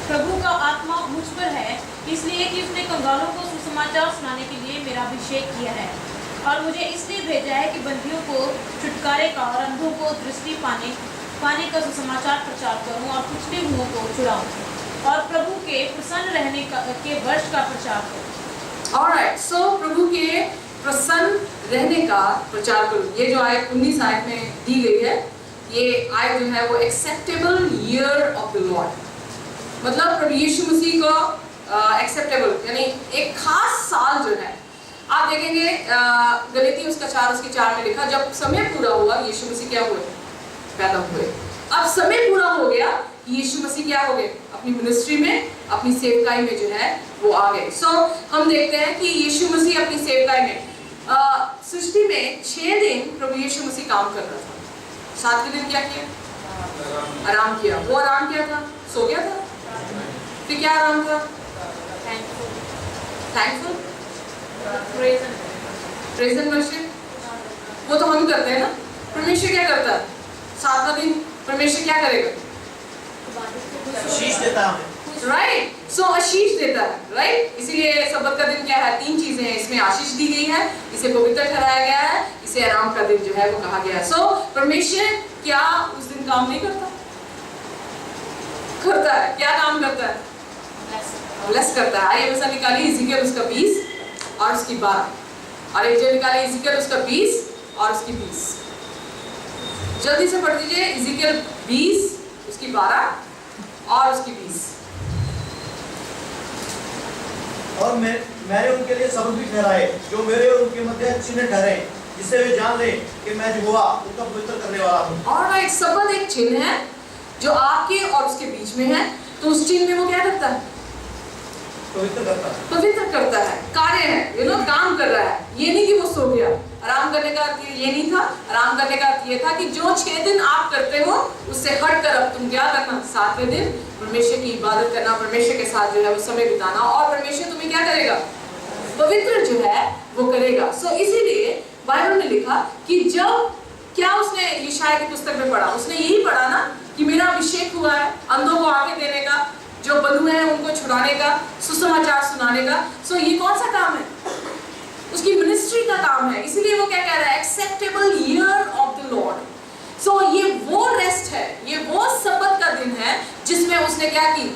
प्रभु का आत्मा मुझ पर है, इसलिए कि उसने कंगालों को सुसमाचार सुनाने के लिए मेरा अभिषेक किया है, और मुझे इसलिए भेजा है कि बंदियों को छुटकारे का और अंधों को दृष्टि पाने का सुसमाचार प्रचार करूं, और कुचले हुओं को छुड़ाऊं, और प्रभु के प्रसन्न रहने के वर्ष का प्रचार करूं। ऑलराइट, सो प्रभु के प्रसन्न रहने का प्रचार करो। ये जो आयत 19 आयत में दी गई है, ये आयत जो है वो acceptable year of the Lord, मतलब प्रभु यीशु मसीह को एक्सेप्टेबल यानी एक खास साल जो है। आप देखेंगे गलीती उसका 4 उसकी 4 में लिखा, जब समय पूरा हुआ यीशु मसीह क्या हुए, पैदा हुए। अब समय पूरा हो गया, यीशु मसीह क्या हो गए, अपनी मिनिस्ट्री में, अपनी सेवकाई में जो है वो आ गए। सो हम देखते हैं कि यीशु मसीह अपनी सेवकाई में सृष्टि में 6 दिन प्रभु यीशु मसीह काम कर रहा था। 7वें दिन क्या किया, आराम किया। वो आराम क्या था, सो गया था। फिर क्या आराम था, थैंकफुल, प्रेज एंड वर्शिप। वो तो हम करते हैं ना। परमेश्वर क्या करता है, 7वां दिन परमेश्वर क्या करेगा, आशीष देता है, राइट। सो आशीष देता है, राइट। इसीलिए सब्बत का दिन क्या है, 3 चीजें हैं, इसमें आशीष दी गई है, इसे पवित्र ठहराया गया है, इसे आराम का दिन जो है वो कहा गया है। सो परमेश्वर क्या उस दिन काम नहीं करता, करता है। क्या काम करता है, ब्लेस करता है। आइए वैसा निकालिए इज़िकियल उसका 20 और उसकी 12, और एक जो निकालिए इज़िकियल उसका 20 और उसकी 20। जल्दी से पढ़ दीजिए, इज़िकियल 20 उसकी 12 और उसकी 20। और मैंने उनके लिए सबक भी ठहराए जो मेरे और उनके मध्य चिन्ह ठहरे, जिससे वे जान लें कि मैं यहोवा उनका पवित्र करने वाला हूँ। ऑलराइट, सबत एक चिन्ह है जो आपके और उसके बीच में है। तो उस चिन्ह में वो क्या करता है, पवित्र करता है, पवित्र करता है, कार्य है, काम कर रहा है। ये नहीं कि वो सो गया। आराम करने का अर्थ ये नहीं था। आराम करने का अर्थ ये था कि जो 6 दिन आप करते हो उससे हटकर अब तुम क्या करना, 7वें दिन परमेश्वर की इबादत करना, परमेश्वर के साथ जो है वो समय बिताना, और परमेश्वर तुम्हें क्या करेगा, पवित्र जो है वो करेगा। सो इसीलिए बाइबल ने लिखा कि जब क्या उसने यशायाह की पुस्तक में पढ़ा, उसने यही पढ़ा ना कि मेरा अभिषेक हुआ है अंधों को आंखें देने का, जो बंधु हैं उनको छुड़ाने का, सुसमाचार सुनाने का। सो ये कौन सा काम है, उसकी मिनिस्ट्री का काम है। इसीलिए वो क्या कह रहा है, acceptable year of the lord. So ये वो रेस्ट है, ये वो सब्बत का दिन है जिसमें उसने क्या की,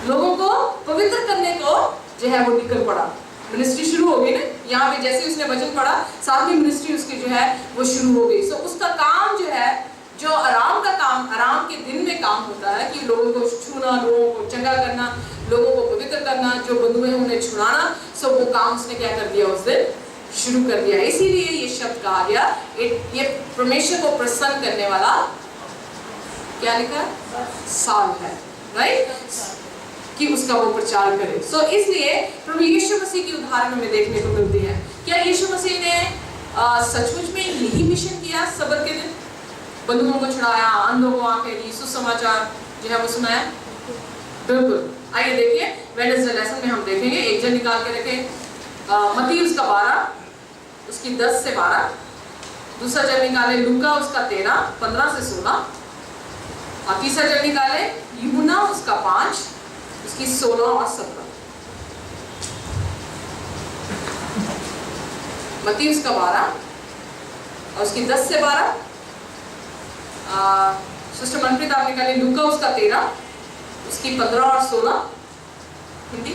लोगों को पवित्र करने को जो है वो निकल पड़ा। मिनिस्ट्री शुरू हो गई ना, यहाँ पे जैसे उसने वचन पढ़ा, साथ में मिनिस्ट्री उसकी जो है वो शुरू हो गई। सो उसका काम जो है, जो आराम का काम, आराम के दिन में काम होता है कि लोगों को छूना, लोगों को चंगा करना, लोगों को पवित्र करना, जो बंधु हैं उन्हें छुड़ाना। सो वो काम उसने क्या कर दिया, उस दिन शुरू कर दिया। इसीलिए ये शब्द कहा गया, ये परमेश्वर को प्रसन्न करने वाला क्या लिखा है, साल है, राइट, कि उसका वो प्रचार करे। सो इसलिए प्रभु यीशु मसीह की उदाहरण हमें देखने को मिलती है। क्या यीशु मसीह ने सचमुच में यही मिशन किया, सब्त के दिन बंधुओं को छुड़ाया, अंधों को आंखें दी, सुसमाचार जो है वो सुनाया? बिल्कुल। आइए देखिए, वेडनेसडे लेसन में हम देखेंगे, एक जन निकाल के रखें, मत्ती उसका 12 उसकी 10 से 12, दूसरा जन निकाले लूका उसका 13 15 से 16, और तीसरा जन निकाले यूहन्ना उसका 5 उसकी 16 और 17। मत्ती उसका 12 और उसकी 10 से 12, सिस्टर मनप्रीत आप निकाले लूका उसका 13 उसकी 15 और 16 हिंदी,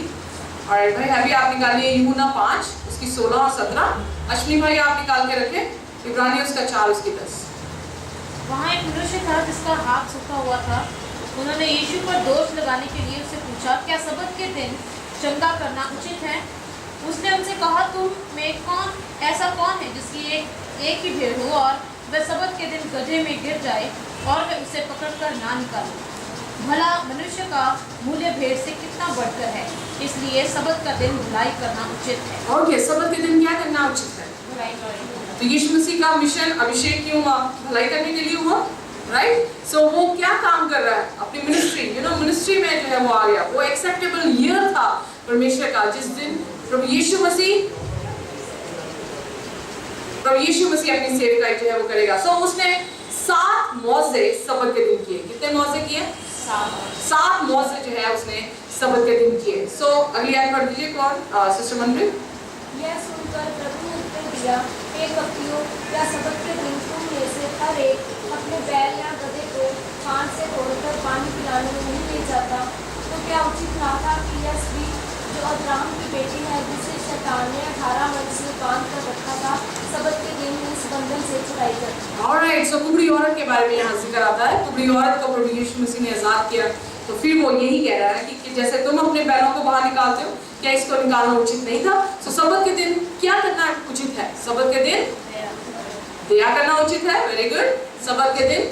और भाई अभी आप निकालिए यूहन्ना 5 उसकी 16 और 17। अश्विनी भाई आप निकाल के रखें इब्रानी उसका 4 उसकी 10। वहाँ एक मनुष्य था जिसका हाथ सूखा हुआ था। उन्होंने यीशु पर दोष लगाने के लिए उससे पूछा, क्या सब्त के दिन चंगा करना उचित है? उसने उनसे कहा, तुम में ऐसा कौन है जिसकी एक ही भेड़ हो और वह सब्त के दिन गड्ढे में गिर जाए और वह उसे पकड़कर ना निकाले? भला मनुष्य का मूल्य भेड़ से कितना बढ़कर है। इसलिए सब्त का दिन भलाई करना उचित है। ओके, सब्त के दिन क्या करना उचित है? तो यीशु मसीह का मिशन अभिषेक क्यों हुआ? भलाई करने के लिए हुआ, राइट। सो वो क्या काम कर रहा है? अपनी मिनिस्ट्री, मिनिस्ट्री में जो है वो आ गया। वो एक्सेप्टेबल ईयर था परमेश्वर का, जिस दिन प्रभु यीशु मसीह अपनी सेवकाई जो है वो करेगा। सो उसने 7 मौजे सबत के दिन किए। कितने मौजे किए? 7 मौजे जो है उसने सबत के दिन किए। सो अगली आयत पढ़ दीजिए। कौन? सिस्टर मंत्री। यह सुनकर प्रभु ने उत्तर दिया, हे कपटियों, क्या सबत के दिन तुम में से हर एक अपने बैल या गधे को फांद से तोड़कर पानी पिलाने नहीं ले जाता? तो क्या उचित ना था कि यह स्त्री जो अब्राहम की बेटी है, जिसे शैतान ने 18 वर्ष से बांध कर रखा था, सबत के दिन इस बंधन से छुड़ाई जाती? ऑलराइट, सो कुबड़ी औरत के बारे में यहाँ जिक्र आता है। कुबड़ी औरत को प्रभु यीशु मसीह ने आजाद किया। तो फिर वो यही कह रहा है कि जैसे तुम अपने बैलों को बाहर निकालते हो, क्या इसको निकालना उचित नहीं था? सो सबत के दिन क्या करना उचित है? सबत के दिन दया करना उचित है। Very good. सबत के दिन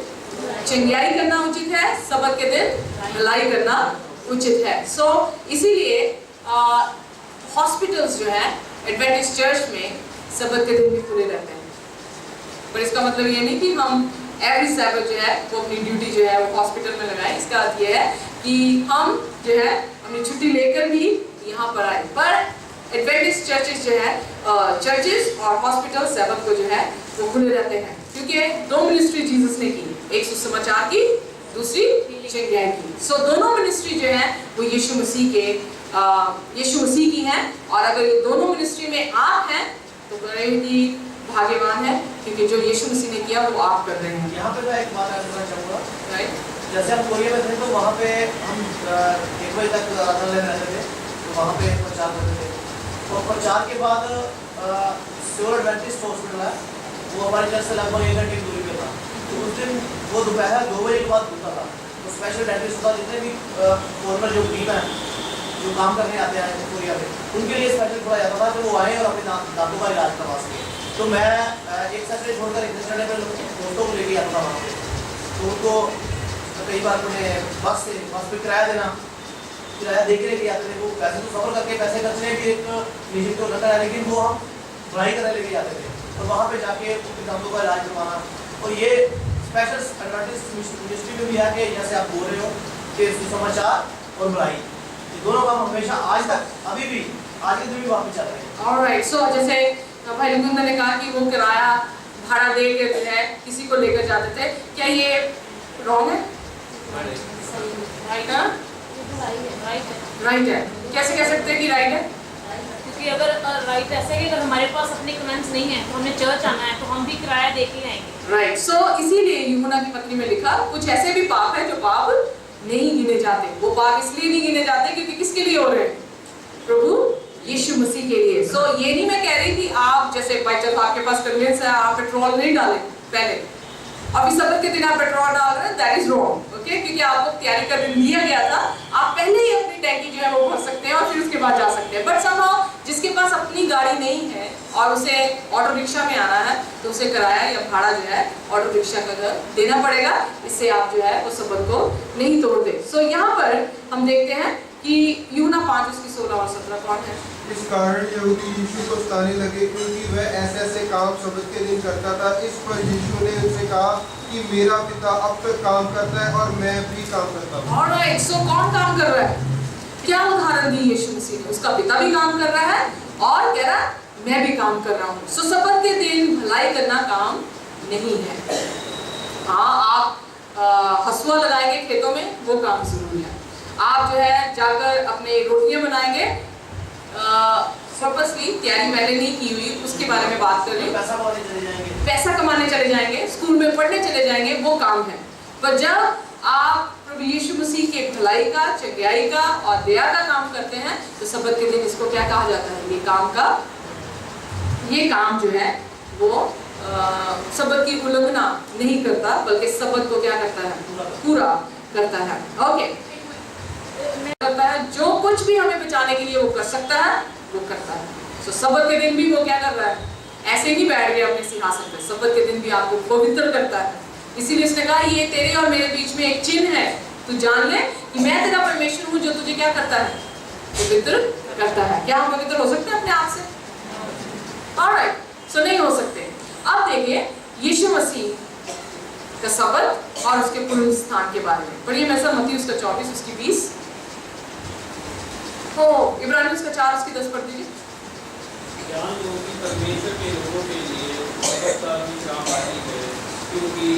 चंगियाई करना उचित है। सबत के दिन भलाई करना उचित है। सो इसीलिए हॉस्पिटल्स जो है एडवेंटिस्ट चर्च में सबत के दिन भी खुले रहते हैं। पर इसका मतलब ये नहीं कि हम एवरी सैबत जो है वो अपनी ड्यूटी जो है वो हॉस्पिटल में लगाएं। इसका अर्थ ये है कि हम जो है अपनी छुट्टी लेकर भी यहाँ पर आए। पर एडवेंटिस्ट चर्चेस जो है चर्चेस और हॉस्पिटल सैबत को जो है वो खुले रहते हैं, क्योंकि 2 मिनिस्ट्री जीसस ने की, एक सुसमाचार की, दूसरी चंगियाई की। सो दोनों मिनिस्ट्री जो है वो यीशु मसीह की हैं। और अगर ये दोनों मिनिस्ट्री में आप हैं तो बड़े ही भाग्यवान है, क्योंकि जो यीशु मसीह ने किया वो आप कर रहे हैं। यहाँ पे मैं एक बात ऐड करना चाहूँगा। राइट, जैसे हम कोरिया में थे तो वहाँ पे हम 1 बजे तक आराधना लेने रहते थे, तो वहाँ पे प्रचार करते थे। और प्रचार के बाद सियोल एडवेंटिस्ट हॉस्पिटल है, वो हमारे चर्च से लगभग 1 घंटे की दूरी पे था। तो उस दिन वो दोपहर 2 बजे के बाद खुलता था। तो स्पेशल डेंटिस्ट होता, जितने भी फॉरनर जो टीम है जो काम करने आते हैं कोरिया में, उनके लिए स्पेशल खोला जाता था कि वो आए और अपने दांतों का इलाज करवा सके। तो मैं एक सैटरडे छोड़कर एक सैटरडे में दोस्तों को लेके आता था वहाँ पे। तो उनको कई बार अपने बस पे किराया दे के लेके आते थे। वो पैसे तो सफर करके पैसे खर्चने भी एक निश्चित तो लगता है, लेकिन वो हम पढ़ाई करने लेके जाते थे और वहाँ पे जाके उनके दांतों का इलाज करवाना। और ये स्पेशल एडवेंटिस्ट मिनिस्ट्री में भी है कि जैसे आप बोल रहे हो कि सुसमाचार और भलाई, ये दोनों काम हमेशा आज तक अभी भी आज के दिन भी वापस चल रहे हैं। ऑलराइट, सो जैसे भाई रघुनंदन ने कहा कि वो किराया भाड़ा दे के जो है किसी को लेकर जाते थे, क्या ये रॉन्ग है? राइट है, राइट है। कैसे कह सकते हैं कि राइट है? क्योंकि अगर राइट ऐसे है कि अगर हमारे पास अपने कमेंट्स नहीं है तो हमें चर्च आना है तो हम भी किराया दे के आएंगे। राइट, सो इसीलिए यूहन्ना की पत्री में लिखा कुछ ऐसे भी पाप है जो पाप नहीं गिने जाते। वो पाप इसलिए नहीं गिने जाते क्योंकि किसके लिए हो रहे हैं? प्रभु यीशु मसीह के लिए। सो ये नहीं मैं कह रही कि आप जैसे बाई चांस आपके पास कन्वेंस है, आप पेट्रोल नहीं डालें पहले, अभी सबत के दिन आप पेट्रोल डाल रहे हैं, दैट इज रॉन्ग। ओके, क्योंकि आपको तैयारी का दिन दिया गया था, आप पहले ही अपनी टैंकी जो है वो भर सकते हैं और फिर उसके बाद जा सकते हैं। बट समहाउ जिसके पास अपनी गाड़ी नहीं है और उसे ऑटो रिक्शा में आना है तो उसे किराया या भाड़ा जो है ऑटो रिक्शा का देना पड़ेगा। इससे आप जो है वो सबत को नहीं तोड़ दे। सो यहाँ पर हम देखते हैं कि यूहन्ना 5 उसकी 16 और 17 कौन है? इस कारण यहूदी यीशु को सताने लगे, क्योंकि वह ऐसे काम सबत के दिन करता था। इस पर यीशु ने उनसे कहा कि मेरा पिता अब तक काम करता है और मैं भी काम करता हूँ। ऑलराइट, सो कौन काम कर रहा है? क्या उदाहरण दी यीशु मसीह ने? उसका पिता भी काम कर रहा है और कह रहा है मैं भी काम कर रहा हूँ। सो सबत के दिन भलाई करना काम नहीं है। हाँ, आप हसुआ लगाएंगे खेतों में, वो काम जरूरी है। आप जो है जाकर अपने रोटियां बनाएंगे, पर्पसली तैयारी मैंने नहीं की हुई, उसके बारे में बात कर रही हूँ। पैसा कमाने चले जाएंगे, स्कूल में पढ़ने चले जाएंगे, वो काम है। पर जब आप प्रभु यीशु मसीह के भलाई का, चंगियाई का और दया का काम करते हैं तो सबत के दिन इसको क्या कहा जाता है? ये काम जो है वो सबत की उल्लंघना नहीं करता, बल्कि सबत को क्या करता है? पूरा करता है। ओके, करता है जो कुछ भी हमें बचाने के लिए वो कर सकता है, वो करता है। सो सबत के दिन भी वो क्या कर रहा है? ऐसे नहीं बैठ गया अपने सिंहासन पे, सबत के दिन भी आपको पवित्र करता है। इसीलिए उसने कहा ये तेरे और मेरे बीच में एक चिन्ह है, तू जान ले कि मैं तेरा परमेश्वर हूँ जो तुझे क्या करता है? पवित्र करता है। क्या हम पवित्र हो सकते हैं अपने आप से? ऑलराइट, सो नहीं हो सकते। अब देखिए यीशु मसीह का सबत और उसके पुनरुत्थान के बारे में पढ़िए। मैं सब मत्ती उसका 24 उसकी 20। हो इब्रानियों का 4 उसकी 10 पढ़ दीजिए। ज्ञान जो कि परमेश्वर के लोगों के लिए सबक का विश्राम आदि है, क्योंकि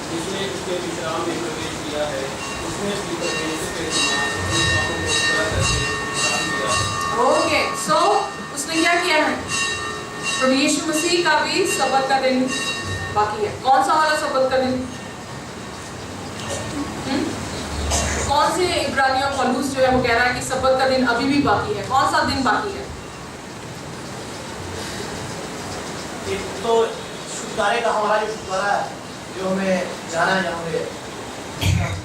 जिसने उसके विश्राम में प्रवेश किया है उसने भी परमेश्वर के समान अपने कामों को पूरा करके विश्राम किया। ओके, सो उसने क्या किया है? प्रभु यीशु मसीह का भी सबत का दिन बाकी है। कौन सा वाला सबत का दिन? कौन से इब्रानियों पौलुस जो है वो कह रहा है कि सबत का दिन अभी भी बाकी है? कौन सा दिन बाकी है? एक तो छुटकारे का हमारा जो छुटकारा है, जो हमें जाना है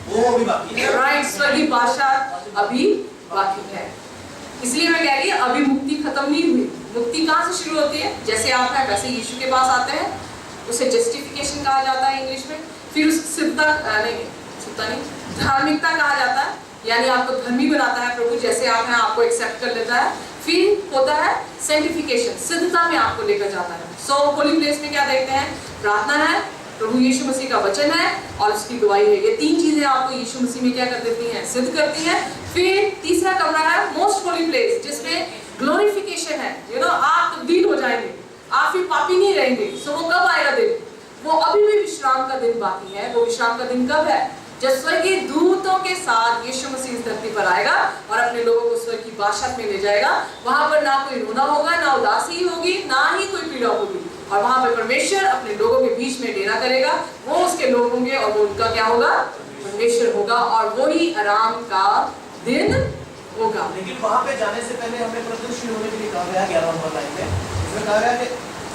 वो भी बाकी है। राइट, स्वर्गीय बादशाह अभी बाकी है। इसलिए मैं कह रही हूँ अभी मुक्ति खत्म नहीं हुई। मुक्ति कहाँ से शुरू होती है? जैसे आप हैं वैसे यीशु के पास आते हैं, उसे जस्टिफिकेशन कहा जाता है इंग्लिश में। फिर उस धार्मिकता कहा जाता है, यानी आपको धर्मी बनाता है प्रभु, जैसे आप हैं आपको एक्सेप्ट कर लेता है। फिर होता है सेंटिफिकेशन, सिद्धता में आपको लेकर जाता है। सो होली प्लेस में क्या देखते हैं? प्रार्थना है, प्रभु यीशु मसीह का वचन है और उसकी गवाही है। ये 3 चीजें आपको यीशु मसीह में क्या कर देती हैं? सिद्ध करती हैं। फिर तीसरा कमरा है मोस्ट होली प्लेस, जिसमें ग्लोरिफिकेशन है। आप तब्दील हो जाएंगे, आप फिर पापी नहीं रहेंगे। सो वो कब आएगा दिन? वो अभी भी विश्राम का दिन बाकी है। वो विश्राम का दिन कब है? जब स्वर्गीय दूतों के साथ यीशु मसीह इस धरती पर आएगा और अपने लोगों को स्वर्ग की बादशाहत में ले जाएगा। वहां पर ना कोई रोना होगा, ना उदासी होगी, ना ही कोई पीड़ा होगी। और वहां पर परमेश्वर अपने लोगों के बीच में डेरा करेगा। वो उसके लोग होंगे और वो उनका क्या होगा? परमेश्वर होगा, और वही आराम का दिन होगा। लेकिन वहाँ पे जाने से पहले हमें प्रयत्नशील होने के लिए कहा गया 11 नंबर लाइन में। इसमें कहा गया कि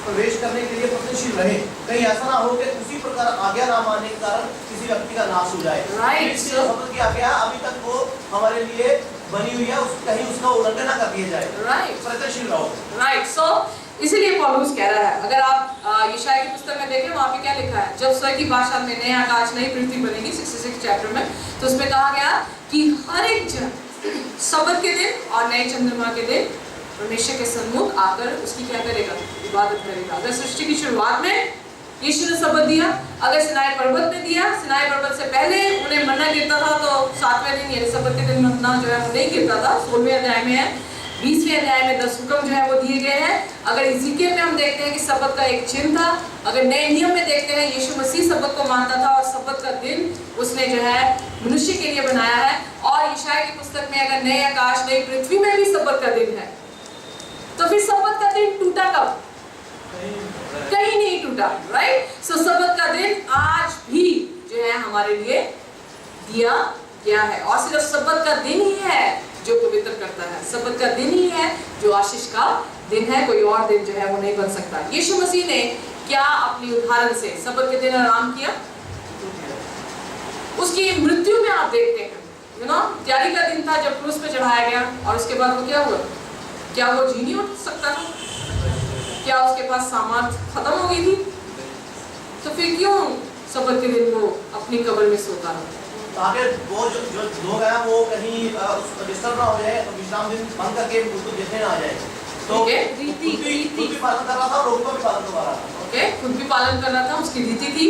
प्रवेश करने के लिए प्रयत्नशील रहे, कहीं ऐसा ना हो कि उसी प्रकार आज्ञा ना मानने के कारण किसी व्यक्ति का नाश हो जाए। राइट, शब्द की आज्ञा अभी तक वो हमारे लिए बनी हुई है, कहीं उसका उल्लंघन ना कर दिया जाए। राइट, प्रयत्नशील रहो। राइट। सो इसीलिए पौलुस कह रहा है, अगर आप यशायाह की पुस्तक में देखें, वहां पे क्या लिखा है? जब स्वर्ग की बादशाहत में नया आकाश नई पृथ्वी बनेगी, 66 चैप्टर में, तो उसमें कहा गया कि हर एक जन सबत के दिन और नए चंद्रमा के दिन परमेश्वर के सम्मुख आकर उसकी क्या करेगा? इबादत करेगा। अगर सृष्टि की शुरुआत में यीशु ने सबत दिया, अगर सिनाई पर्वत में दिया, सिनाई पर्वत से पहले उन्हें मन्ना गिरता था, तो 7वें दिन यानी सबत के दिन मन्ना जो है वो नहीं गिरता था। 16वें अध्याय में है। 20वें अध्याय में 10 हुक्म जो है वो दिए गए हैं। अगर इज़िकियल में हम देखते हैं कि सबत का एक चिन्ह था। अगर नए नियम में देखते हैं, यीशु मसीह सबत को मानता था और सबत का दिन उसने जो है मनुष्य के लिए बनाया है। और यशायाह की पुस्तक में अगर नए आकाश नई पृथ्वी में भी सबत का दिन है, तो फिर सबत का दिन टूटा कब? कहीं नहीं टूटा। राइट, सो सबत का दिन आज भी जो है हमारे लिए दिया गया है। और सिर्फ सबत का दिन ही है जो पवित्र करता है, सबत का दिन ही है जो आशीष का दिन है। कोई और दिन जो है वो नहीं बन सकता। यीशु मसीह ने क्या अपनी उदाहरण से सबत के दिन आराम किया? उसकी मृत्यु में आप देखते हैं, त्यागी का दिन था जब क्रूस पे चढ़ाया गया, और उसके बाद वो क्या हुआ? क्या वो जी नहीं उठ सकता था? क्या उसके पास सामर्थ खत्म हो गई थी? तो फिर क्यों सबत के दिन वो अपनी कब्र में सोता रहा? ताकि वो जो लोग हैं वो कहीं डिस्टर्ब ना हो जाए, विश्राम दिन बंद करके उसको देखने ना आ जाए। तो खुद भी पालन कर रहा था और लोगों का भी पालन करवा रहा था। ओके, खुद भी पालन कर रहा था, उसकी रीति थी।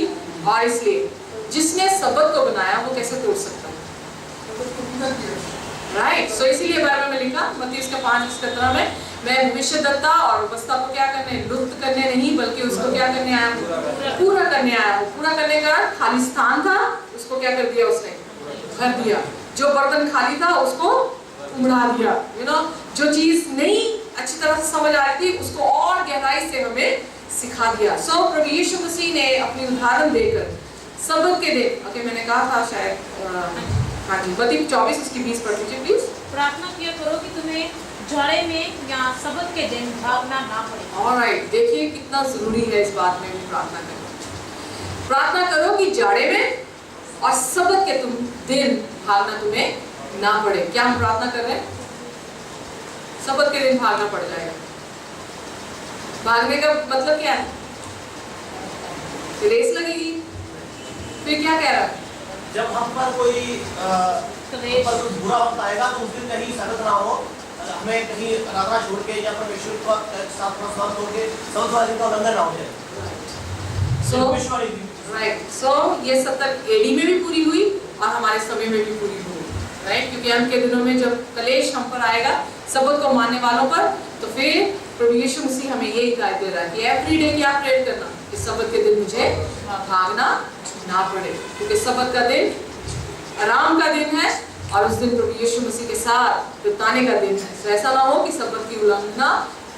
और इसलिए जिसने सबत को बनाया वो कैसे तोड़ सकता है? राइट, सो इसीलिए बाइबल में लिखा मत्ती उसका 5:17 में, मैं भविष्यद्वक्ता और व्यवस्था को क्या करने? लुप्त करने नहीं, बल्कि उसको क्या करने आया हूँ? पूरा करने आया हूँ। पूरा करने का खाली स्थान था, उसको क्या कर दिया? उसने भर दिया। जो बर्तन खाली था उसको उमड़ा दिया। जो चीज नहीं अच्छी तरह से समझ आ रही थी उसको और गहराई से हमें सिखा दिया। सो प्रभु यीशु मसीह ने अपनी उदाहरण देकर सबत के दिन, ओके मैंने कहा था शायद, हाँ जी, मत्ती 24 उसकी 20 पढ़ लीजिए प्लीज। प्रार्थना किया करो कि तुम्हें जाड़े में या सबत के दिन भागना ना पड़े। ऑलराइट, देखिए कितना जरूरी है इस बात में भी प्रार्थना करना। प्रार्थना करो कि जाड़े में और सबत के दिन भागना तुम्हें ना पड़े। क्या हम प्रार्थना कर रहे हैं? सबत के दिन भागना पड़ जाएगा। भागने का मतलब क्या है? रेस लगेगी। फिर क्या कह रहा है? जब हम पर कोई बुरा वक्त आएगा तो उस दिन कहीं सख्त ना हो, हमें कहीं आराधना छोड़ के या परमेश्वर का साथ में छोड़ के सबत वाले का उल्लंघन ना हो जाए। राइट, सो ये 70 एडी में भी पूरी हुई और हमारे समय में भी पूरी हुई। राइट, क्योंकि अंत के दिनों में जब कलेश हम पर आएगा सबत को मानने वालों पर, तो फिर प्रभु यीशु मसीह हमें यही हिदायत दे रहा है कि एवरी डे क्या प्रेयर करना कि सबत के दिन मुझे भागना ना पड़े, क्योंकि सबत का दिन आराम का दिन है और उस दिन प्रभु यीशु मसीह के साथ बिताने का दिन है। तो ऐसा ना हो कि सबत की उल्लंघना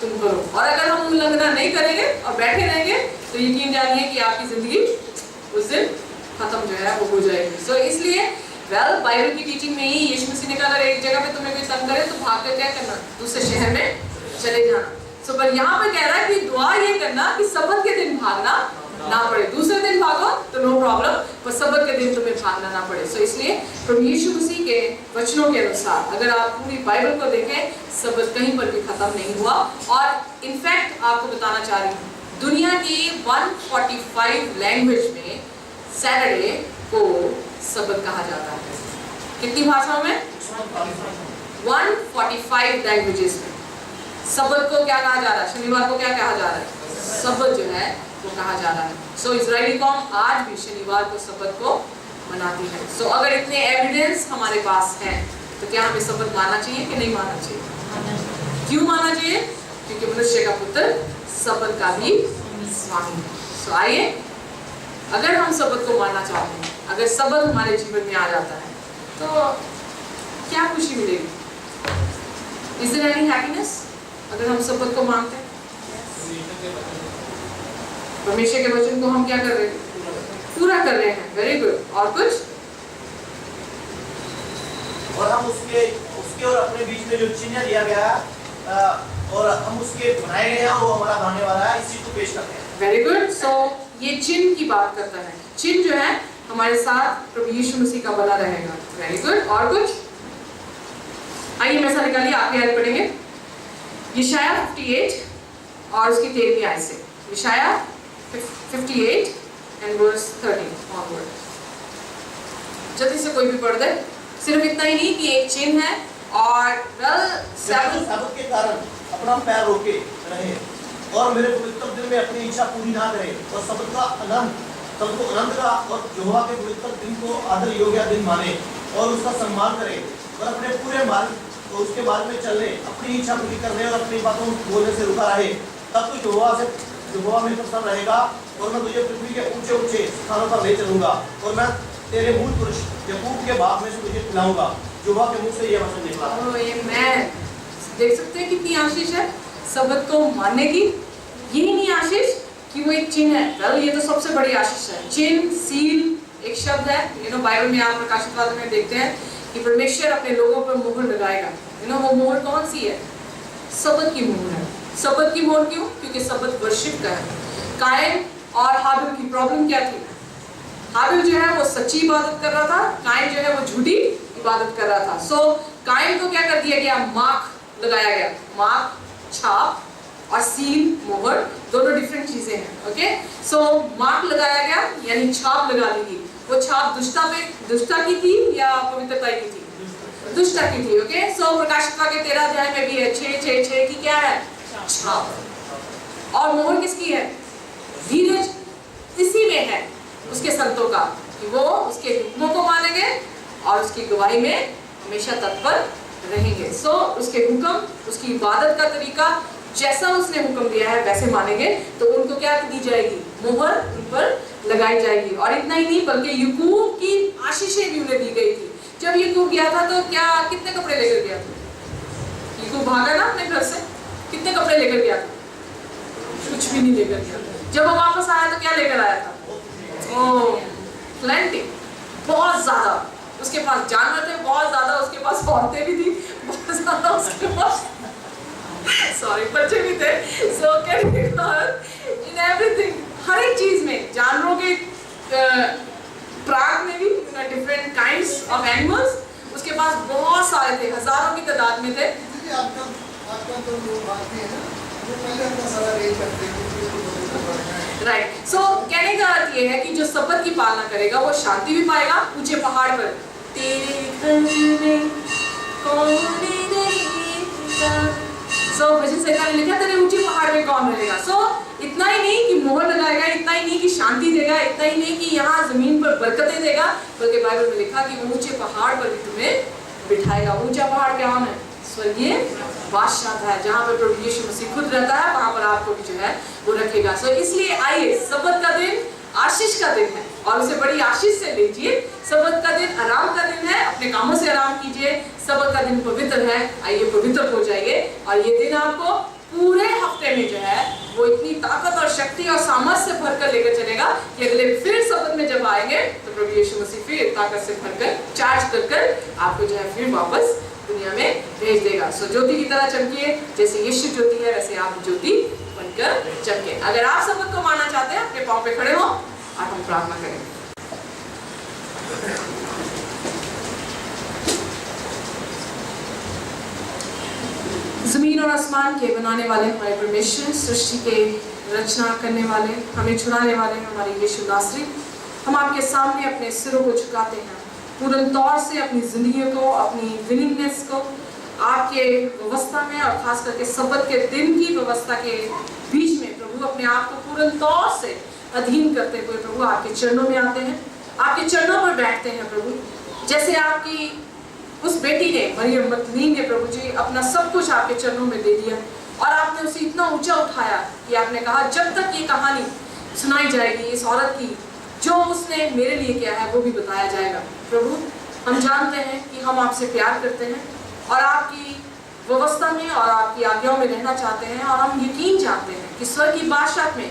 तुम करो, और अगर हम उल्लंघना नहीं करेंगे और बैठे रहेंगे तो यकीन जानिए कि आपकी जिंदगी उस दिन खत्म जो है वो हो जाएगी। सो इसलिए बाइबल की टीचिंग में ही यीशु मसीह ने कहा अगर एक जगह पे तुम्हें कोई तंग करे तो भाग कर क्या करना, दूसरे शहर में चले जाना। सो पर यहाँ पे कह रहा है कि दुआ ये करना कि सबत के दिन भागना ना पड़े, दूसरे दिन भागो तो नो प्रॉब्लम, पर सबत के दिन तुम्हें भागना ना पड़े। सो इसलिए प्रभु यीशु मसीह के वचनों के अनुसार अगर आप पूरी बाइबल को देखें, सबत कहीं पर भी खत्म नहीं हुआ। और इनफैक्ट आपको बताना चाह रही हूँ, दुनिया की 145 लैंग्वेज में सैटरडे को सबत कहा जाता है। कितनी भाषाओं में? 145 लैंग्वेजेस में सबत को क्या कहा जा रहा है? शनिवार को क्या कहा जा रहा है? सबत जो है वो कहा जा रहा है। सो इजरायली कौम आज भी शनिवार को सबत को मनाती है। सो अगर इतने एविडेंस हमारे पास हैं तो क्या हमें सबत मानना चाहिए कि नहीं मानना चाहिए? क्यों मानना चाहिए? क्योंकि मनुष्य का पुत्र सबत का भी स्वामी है। सो आइए, अगर हम सबत को मानना चाहते हैं, अगर सबत हमारे जीवन में आ जाता है तो क्या खुशी मिलेगी? Is there any happiness अगर हम सबत को मानते हैं? परमेश्वर के वचन को हम क्या कर रहे हैं? पूरा कर रहे हैं। Very good. और कुछ? और हम उसके और अपने बीच में जो चिन्ह दिया गया और हम उसके बनाए गए हैं वो हमारा बनाने वाला है, इसी को पेश करते हैं। Very good. सो ये चिन्ह की बात करता है, चिन्ह जो है हमारे साथ प्रभु यीशु मसीह का बना रहेगा। Very good. और कुछ? आइए मैं सारे निकालिए, आगे आयत पढ़ेंगे यशाया 58 और उसकी 13वीं आयत से। यशाया 58 एंड वर्स 13 ऑनवर्ड। जल्दी से कोई भी पढ़ दे। सिर्फ इतना ही नहीं कि एक चिन्ह है और सबत के कारण अपना पैर रोके रहे और मेरे पवित्र दिन में अपनी इच्छा पूरी ना करे और सबत का आनंद का और यहोवा के पवित्र दिन को आदर योग्य दिन माने और उसका सम्मान करे और अपने पूरे मार्ग और उसके बाद में चलने, अपनी इच्छा पूरी करने और अपनी बातों बोलने से रुका रहे, तब तो यहोवा में प्रसन्न रहेगा और मैं तुझे पृथ्वी के ऊंचे ऊंचे स्थानों पर ले चलूंगा और मैं तेरे मूल पुरुष याकूब के भाग में से तुझे पिलाऊंगा। यहोवा के मुंह से यह वचन निकला। आमीन। देख सकते हैं कितनी आशीष है सबत को मानने की। यही नहीं आशीष कि वो एक चिन्ह है, वेल ये तो सबसे बड़ी आशीष है। चिन्ह, सील एक शब्द है। बाइबल में आप प्रकाशित वाक्य में देखते हैं कि परमेश्वर अपने लोगों पर मोहर लगाएगा। वो मोहर कौन सी है? सबत की मोहर है। सबत की मोहर क्यों? क्योंकि सबत वर्शिप का है। कायन और हाबिल की प्रॉब्लम क्या थी? हाबिल जो है वो सच्ची इबादत कर रहा था, कायन जो है वो झूठी इबादत कर रहा था। सो कायन को क्या कर दिया गया? मार्क लगाया गया। मार्क, छाप और सील, मोहर, दोनों डिफरेंट चीजें हैं। ओके, सो मार्क लगाया गया यानी छाप लगा दी गई। वो छाप दुष्टता की थी या पवित्रता की थी? दुष्टता की थी। ओके, सो प्रकाशित वाक्य 13 अध्याय में भी है 6:6:6 की क्या है? छाप। और मोहर किसकी है? धीरज इसी में है उसके संतों का कि वो उसके हुक्मों को मानेंगे और उसकी गवाही में हमेशा तत्पर रहेंगे। सो उसके हुक्म, उसकी इबादत का तरीका जैसा उसने हुक्म दिया है वैसे मानेंगे तो उनको क्या दी जाएगी? मोहर उन पर लगाई जाएगी। और इतना ही नहीं बल्कि याकूब की आशीषें भी उन्हें दी गई थी। जब याकूब गया था तो क्या कितने कपड़े लेकर गया था? याकूब भागा ना अपने घर से, कितने कपड़े लेकर गया था? कुछ भी नहीं लेकर गया। जब वो वापस आया तो क्या लेकर आया था? ओह, प्लेंटी, बहुत ज्यादा। उसके पास जानवर थे बहुत ज्यादा, उसके पास औरतें भी थी बहुत ज्यादा, उसके पास सॉरी बच्चे भी थे। सो इन एवरीथिंग, हर एक चीज में, जानवरों के प्राग में भी डिफरेंट काइंड्स ऑफ एनिमल्स उसके पास बहुत सारे थे, हजारों की तादाद में थे। राइट। सो कहने का अर्थ ये है कि जो सबत की पालना करेगा वो शांति भी पाएगा। ऊंचे पहाड़ पर तेरे घर में कौन रहेगा। सो भजन संहिता ने लिखा तेरे ऊंचे पहाड़ में कौन रहेगा। सो इतना ही नहीं कि मोहर लगाएगा, इतना ही नहीं कि शांति देगा, इतना ही नहीं कि यहाँ जमीन पर बरकतें देगा, बल्कि बाइबल में लिखा कि वो ऊंचे पहाड़ पर भी तुम्हें बिठाएगा। ऊंचा पहाड़ क्या है? स्वर्गीय बादशाह है, जहाँ पे प्रभु यीशु मसीह खुद रहता है वहाँ पर आपको भी जो है वो रखेगा। सो इसलिए आइए, सब्बत का दिन आशीष का दिन है और उसे बड़ी आशीष से लीजिए। सब्बत का दिन आराम का दिन है, अपने कामों से आराम कीजिए। सब्बत का दिन पवित्र है, आइए पवित्र हो जाइए और ये दिन आपको पूरे हफ्ते में जो है वो इतनी ताकत और शक्ति और सामर्थ्य से भरकर लेकर चलेगा कि अगले फिर सब्बत में जब आएंगे तो प्रभु यीशु मसीह फिर ताकत से भरकर चार्ज कर आपको जो है फिर वापस दुनिया में भेज देगा। सो ज्योति की तरह चमकिए, जैसे यीशु ज्योति है वैसे आप ज्योति बनकर चमके। अगर आप सब्बत को मानना चाहते हैं अपने पांव पे खड़े हो और हम प्रार्थना करेंगे। जमीन और आसमान के बनाने वाले हमारे परमेश्वर, सृष्टि के रचना करने वाले, हमें छुड़ाने वाले हमारे यीशु नासरी, हम आपके सामने अपने सिरों को झुकाते हैं पूर्ण तौर से, अपनी जिंदगी को, अपनी विनिंगनेस को आपके व्यवस्था में और खास करके सब्बत के दिन की व्यवस्था के बीच में प्रभु अपने आप को पूर्ण तौर से अधीन करते हुए प्रभु आपके चरणों में आते हैं, आपके चरणों पर बैठते हैं प्रभु। जैसे आपकी उस बेटी ने, मरियम मगदलीन ने प्रभु जी अपना सब कुछ आपके चरणों में दे दिया और आपने उसे इतना ऊंचा उठाया कि आपने कहा जब तक ये कहानी सुनाई जाएगी इस औरत की, जो उसने मेरे लिए किया है वो भी बताया जाएगा। प्रभु हम जानते हैं कि हम आपसे प्यार करते हैं और आपकी व्यवस्था में और आपकी आज्ञाओं में रहना चाहते हैं और हम यकीन चाहते हैं कि स्वर्ग की बादशाह में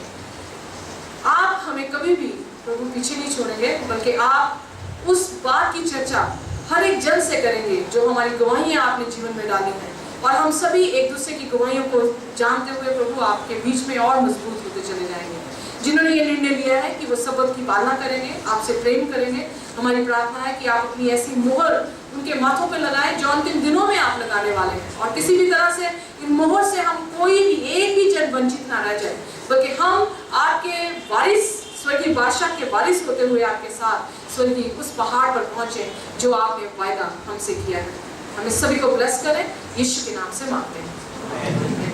आप हमें कभी भी प्रभु पीछे नहीं छोड़ेंगे, बल्कि आप उस बात की चर्चा हर एक जन से करेंगे जो हमारी गवाहियां आपने जीवन में डाली हैं और हम सभी एक दूसरे की गवाहियों को जानते हुए प्रभु आपके बीच में और मजबूत होते चले जाएंगे। जिन्होंने ये निर्णय लिया है कि वो सब्बत की पालना करेंगे, आपसे प्रेम करेंगे, हमारी प्रार्थना है कि आप अपनी ऐसी मोहर उनके माथों पर लगाएं जो अंतिम दिनों में आप लगाने वाले हैं और किसी भी तरह से इन मोहर से हम कोई भी एक भी जन वंचित ना रह जाए, बल्कि हम आपके वारिस, स्वर्गीय बादशाह के वारिस होते हुए आपके साथ स्वर्गीय उस पहाड़ पर पहुंचे जो आपने वायदा हमसे किया है। हमें सभी को ब्लेस करें, यीशु के नाम से मांगते हैं।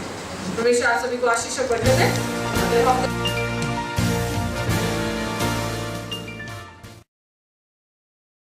परमेश्वर आप सभी को आशीष और बरकत दें।